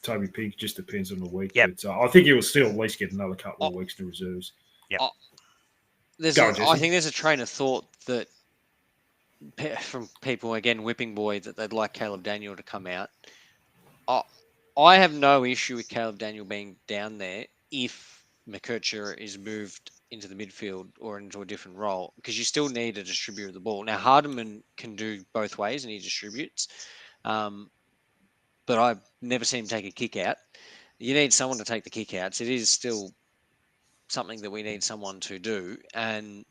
A: Toby Pig. Just depends on the week.
B: Yep.
A: But I think he will still at least get another couple of weeks to reserves.
B: Yep.
C: I think there's a train of thought that from people, again, Whipping Boy, that they'd like Caleb Daniel to come out. I have no issue with Caleb Daniel being down there if McKercher is moved into the midfield or into a different role, because you still need a distributor of the ball. Now, Hardiman can do both ways and he distributes, but I've never seen him take a kick out. You need someone to take the kick outs. It is still something that we need someone to do. And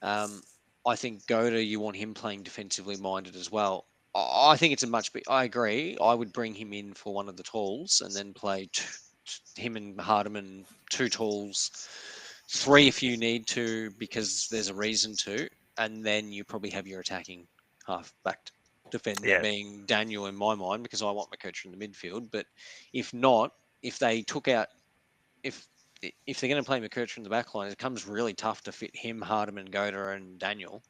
C: I think Goda, you want him playing defensively minded as well. I think it's I agree. I would bring him in for one of the talls and then play him and Hardiman 2 talls, 3 if you need to, because there's a reason to. And then you probably have your attacking half-back defender being Daniel in my mind, because I want McKercher in the midfield. But if not, if they took out, if they're going to play McKercher in the back line, it becomes really tough to fit him, Hardiman, Goda, and Daniel.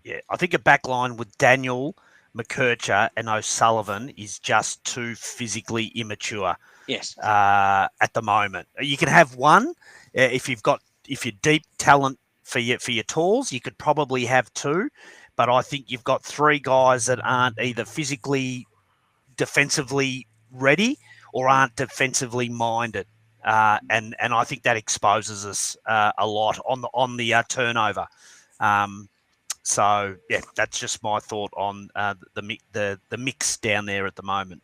B: Yeah, I think a back line with Daniel, McKercher, and O'Sullivan is just too physically immature.
C: Yes.
B: At the moment, you can have one if you're deep talent for your talls. You could probably have 2, but I think you've got 3 guys that aren't either physically, defensively ready or aren't defensively minded, and I think that exposes us a lot on the turnover. So yeah, that's just my thought on the mix down there at the moment.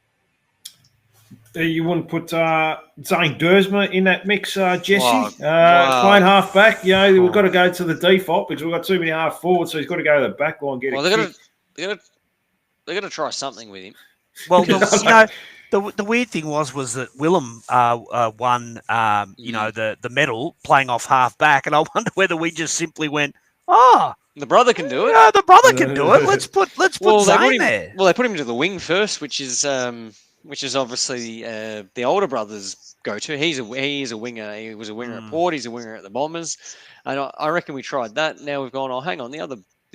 A: You wouldn't put Zane Dersma in that mix, Jesse?
C: Wow.
A: Playing half back, we've got to go to the default because we've got too many half forwards, so he's got to go to the back line and get
C: they're gonna try something with him.
B: Well, the weird thing was that Willem won, the medal playing off half back, and I wonder whether we just simply went,
C: the brother can do it.
B: Yeah, the brother can do it. Let's put Zane there.
C: Well, they put him to the wing first, which is obviously the older brother's go-to. He is a winger. He was a winger at Port. He's a winger at the Bombers, and I reckon we tried that. Now we've gone. Oh, hang on, the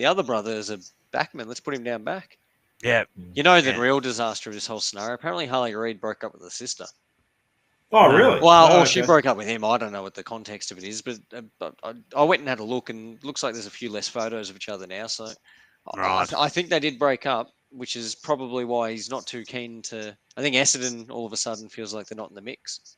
C: other brother is a backman. Let's put him down back.
B: Yeah.
C: You know the real disaster of this whole scenario. Apparently, Harley Reid broke up with her sister.
A: Oh, really?
C: Well,
A: or
C: she broke up with him. I don't know what the context of it is, but I went and had a look, and looks like there's a few less photos of each other now. So
B: Right.
C: I think they did break up. which is probably why he's not too keen to. I think Essendon all of a sudden feels like they're not in the mix.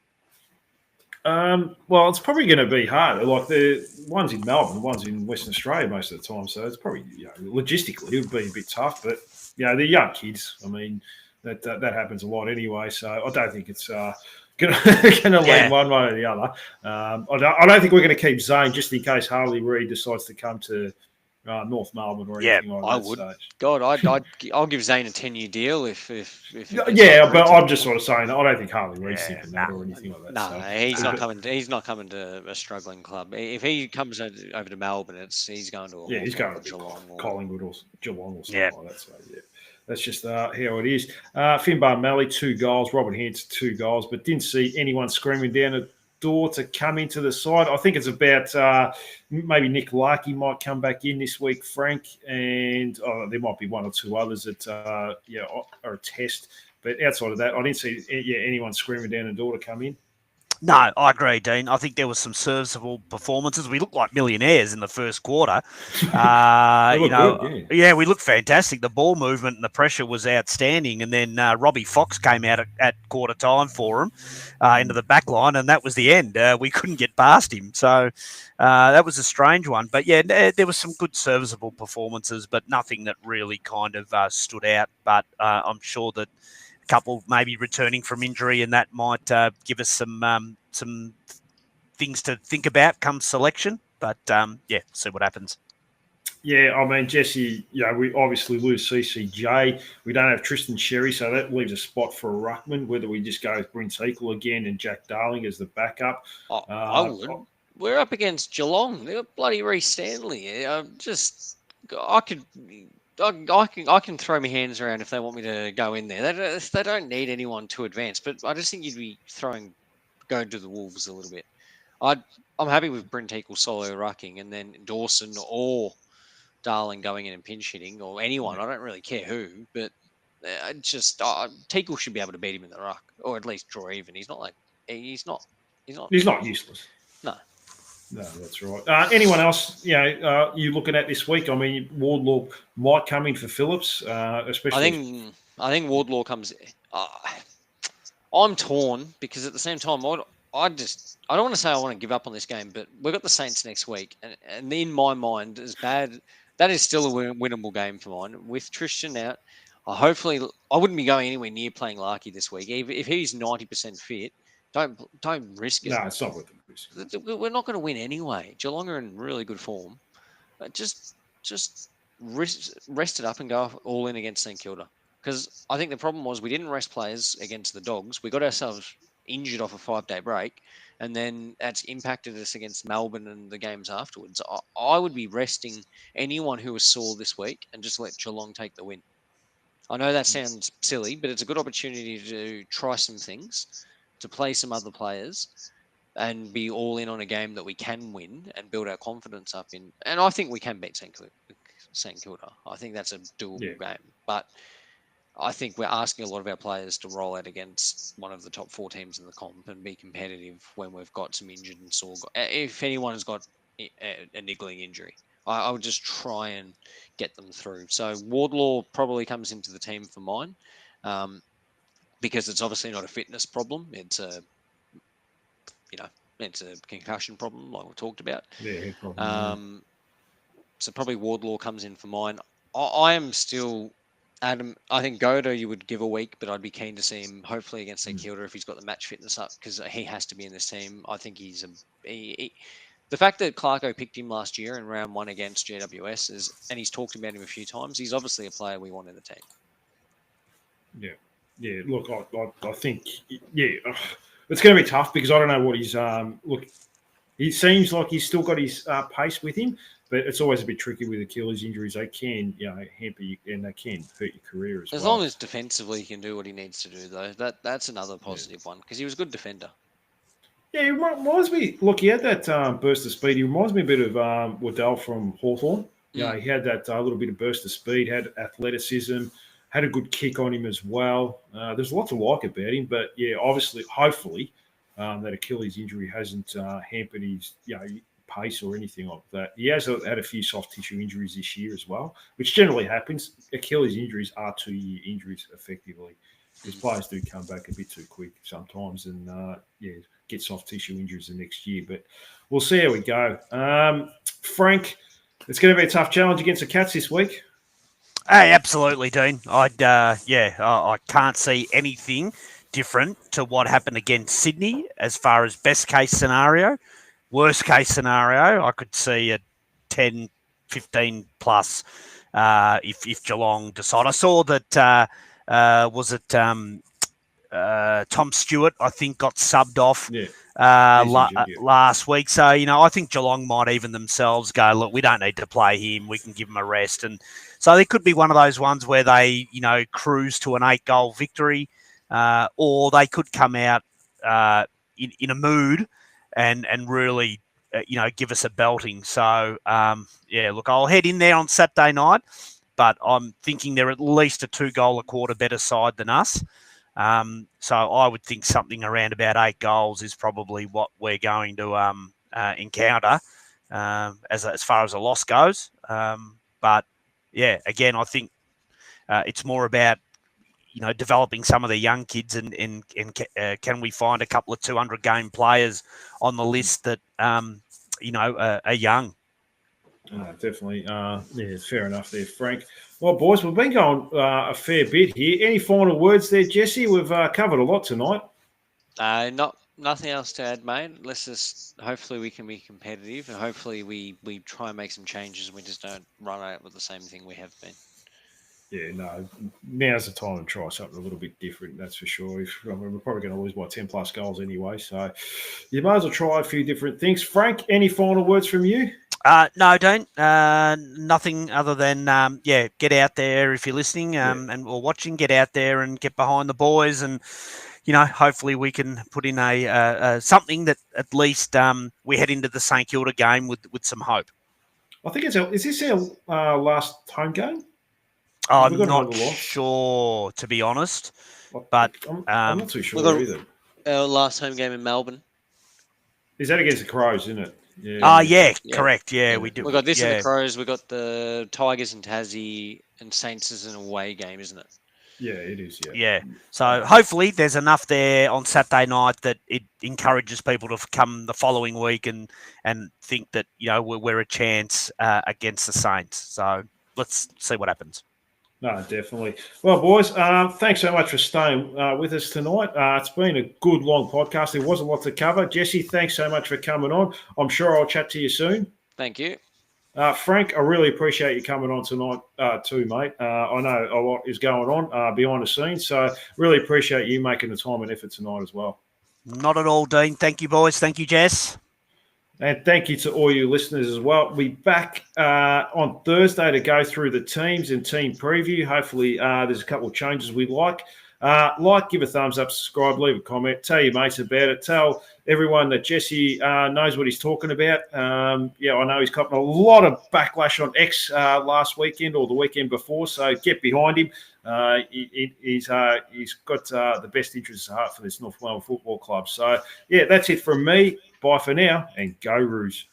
A: Well, it's probably going to be hard. Like the ones in Melbourne, the ones in Western Australia most of the time. So it's probably logistically it would be a bit tough. But they're young kids. I mean, that happens a lot anyway. So I don't think it's going to lean one way or the other. I don't think we're going to keep Zane just in case Harley Reid decides to come to North Melbourne or anything like that.
C: I would. God, I'll give Zane a 10-year deal if
A: but I'm just sort of saying I don't think Harley Reid's thinking that or anything like that.
C: No, he's not coming. He's not coming to a struggling club. If he comes over to Melbourne, he's going to
A: he's going to
C: Geelong or
A: Collingwood or Geelong or something like that. So that's just how it is. Finbar Malley, 2 goals. Robert Hanson, 2 goals, but didn't see anyone screaming down the door to come into the side. I think it's about maybe Nick Larkey might come back in this week, Frank, and there might be 1 or 2 others that are a test. But outside of that, I didn't see anyone screaming down the door to come in.
B: No, I agree, Dean. I think there was some serviceable performances. We looked like millionaires in the first quarter. We looked fantastic. The ball movement and the pressure was outstanding. And then Robbie Fox came out at quarter time for him into the back line, and that was the end. We couldn't get past him. So that was a strange one. But, there was some good serviceable performances, but nothing that really kind of stood out. But I'm sure that couple maybe returning from injury, and that might give us some things to think about come selection. But see what happens.
A: Yeah, I mean, Jesse, we obviously lose CCJ. We don't have Tristan Sherry, so that leaves a spot for a ruckman, whether we just go with Brynn Teakle again and Jack Darling as the backup.
C: I would. We're up against Geelong. They've got bloody Reece Stanley. I can throw my hands around if they want me to go in there. They don't need anyone to advance, but I just think you'd be going to the Wolves a little bit. I'm happy with Brynn Teakle solo rucking, and then Dawson or Darling going in and pinch hitting, or anyone. I don't really care who, but Teakle should be able to beat him in the ruck, or at least draw even. He's not
A: useless. No, that's right. Anyone else, you looking at this week? I mean, Wardlaw might come in for Phillips, especially.
C: I think Wardlaw comes. I'm torn because at the same time, I don't want to say I want to give up on this game, but we've got the Saints next week, and in my mind, as bad, that is still a winnable game for mine. With Tristan out, I wouldn't be going anywhere near playing Larkey this week. If he's 90% fit. Don't risk it.
A: No, it's not worth the risk.
C: We're not going to win anyway. Geelong are in really good form. Just rest it up and go all in against St Kilda. Because I think the problem was we didn't rest players against the Dogs. We got ourselves injured off a 5-day break, and then that's impacted us against Melbourne and the games afterwards. I would be resting anyone who was sore this week and just let Geelong take the win. I know that sounds silly, but it's a good opportunity to try some things, to play some other players and be all in on a game that we can win and build our confidence up in. And I think we can beat St Kilda. I think that's a doable game. But I think we're asking a lot of our players to roll out against one of the top 4 teams in the comp and be competitive when we've got some injured and sore. If anyone has got a niggling injury, I would just try and get them through. So Wardlaw probably comes into the team for mine. Because it's obviously not a fitness problem. It's a concussion problem, like we talked about.
A: Yeah, problem.
C: So probably Wardlaw comes in for mine. I am still Adam. I think Goda you would give a week, but I'd be keen to see him hopefully against St Kilda if he's got the match fitness up, because he has to be in this team. I think the fact that Clarko picked him last year in round 1 against GWS and he's talked about him a few times. He's obviously a player we want in the team.
A: Yeah. Yeah, look, I think, it's going to be tough because I don't know what he's he seems like he's still got his pace with him, but it's always a bit tricky with Achilles injuries. They can, hamper you and they can hurt your career as well.
C: As long as defensively he can do what he needs to do, though, that's another positive one because he was a good defender.
A: Yeah, he reminds me, look, he had that burst of speed. He reminds me a bit of Waddell from Hawthorn. He had that little bit of burst of speed, had athleticism, had a good kick on him as well. There's a lot to like about him, but hopefully that Achilles injury hasn't hampered his pace or anything like that. He has had a few soft tissue injuries this year as well, which generally happens. Achilles injuries are 2-year injuries, effectively. Because players do come back a bit too quick sometimes, and get soft tissue injuries the next year. But we'll see how we go. Frank, it's going to be a tough challenge against the Cats this week.
B: Hey, absolutely, Dean. I can't see anything different to what happened against Sydney as far as best case scenario. Worst case scenario, I could see a 10, 15 plus if Geelong decide. I saw that, Tom Stewart, I think, got subbed off last week. So, I think Geelong might even themselves go, look, we don't need to play him. We can give him a rest. And so there could be one of those ones where they, cruise to an 8-goal victory, or they could come out in a mood and really, give us a belting. So, look, I'll head in there on Saturday night, but I'm thinking they're at least a 2-goal a quarter better side than us. So I would think something around about 8 goals is probably what we're going to encounter as far as a loss goes. But yeah, again, I think it's more about developing some of the young kids and can we find a couple of 200 game players on the list that are young.
A: Definitely. Fair enough there, Frank. Well, boys, we've been going a fair bit here. Any final words there, Jesse? We've covered a lot tonight.
C: Nothing else to add, mate. Let's just hopefully we can be competitive, and hopefully we try and make some changes, and we just don't run out with the same thing we have been.
A: Yeah, no, now's the time to try something a little bit different, that's for sure. We're probably going to lose by 10-plus goals anyway, so you might as well try a few different things. Frank, any final words from you?
B: No, don't. Nothing other than, get out there if you're listening and or watching, get out there and get behind the boys and, hopefully we can put in a something that at least we head into the St Kilda game with some hope.
A: I think is this our last home game?
B: I'm not sure, to be honest, but
A: I'm not too sure either.
C: Our last home game in Melbourne.
A: Is that against the Crows, isn't it? Yeah.
B: Correct. Yeah, we do.
C: We've got this in the Crows. We've got the Tigers in Tassie, and Saints is an away game, isn't it?
A: Yeah, it is.
B: Yeah. So hopefully there's enough there on Saturday night that it encourages people to come the following week and think that we're a chance against the Saints. So let's see what happens.
A: No, definitely. Well, boys, thanks so much for staying with us tonight. It's been a good, long podcast. There was a lot to cover. Jesse, thanks so much for coming on. I'm sure I'll chat to you soon.
C: Thank you.
A: Frank, I really appreciate you coming on tonight too, mate. I know a lot is going on behind the scenes, so really appreciate you making the time and effort tonight as well.
B: Not at all, Dean. Thank you, boys. Thank you, Jess.
A: And thank you to all you listeners as well. We'll be back on Thursday to go through the teams and team preview. Hopefully there's a couple of changes we like. Give a thumbs up, subscribe, leave a comment, tell your mates about it. Tell everyone that Jesse knows what he's talking about. I know he's gotten a lot of backlash on X last weekend or the weekend before, so get behind him. He's got the best interests at heart for this North Melbourne Football Club. So, that's it from me. Bye for now, and go Roos.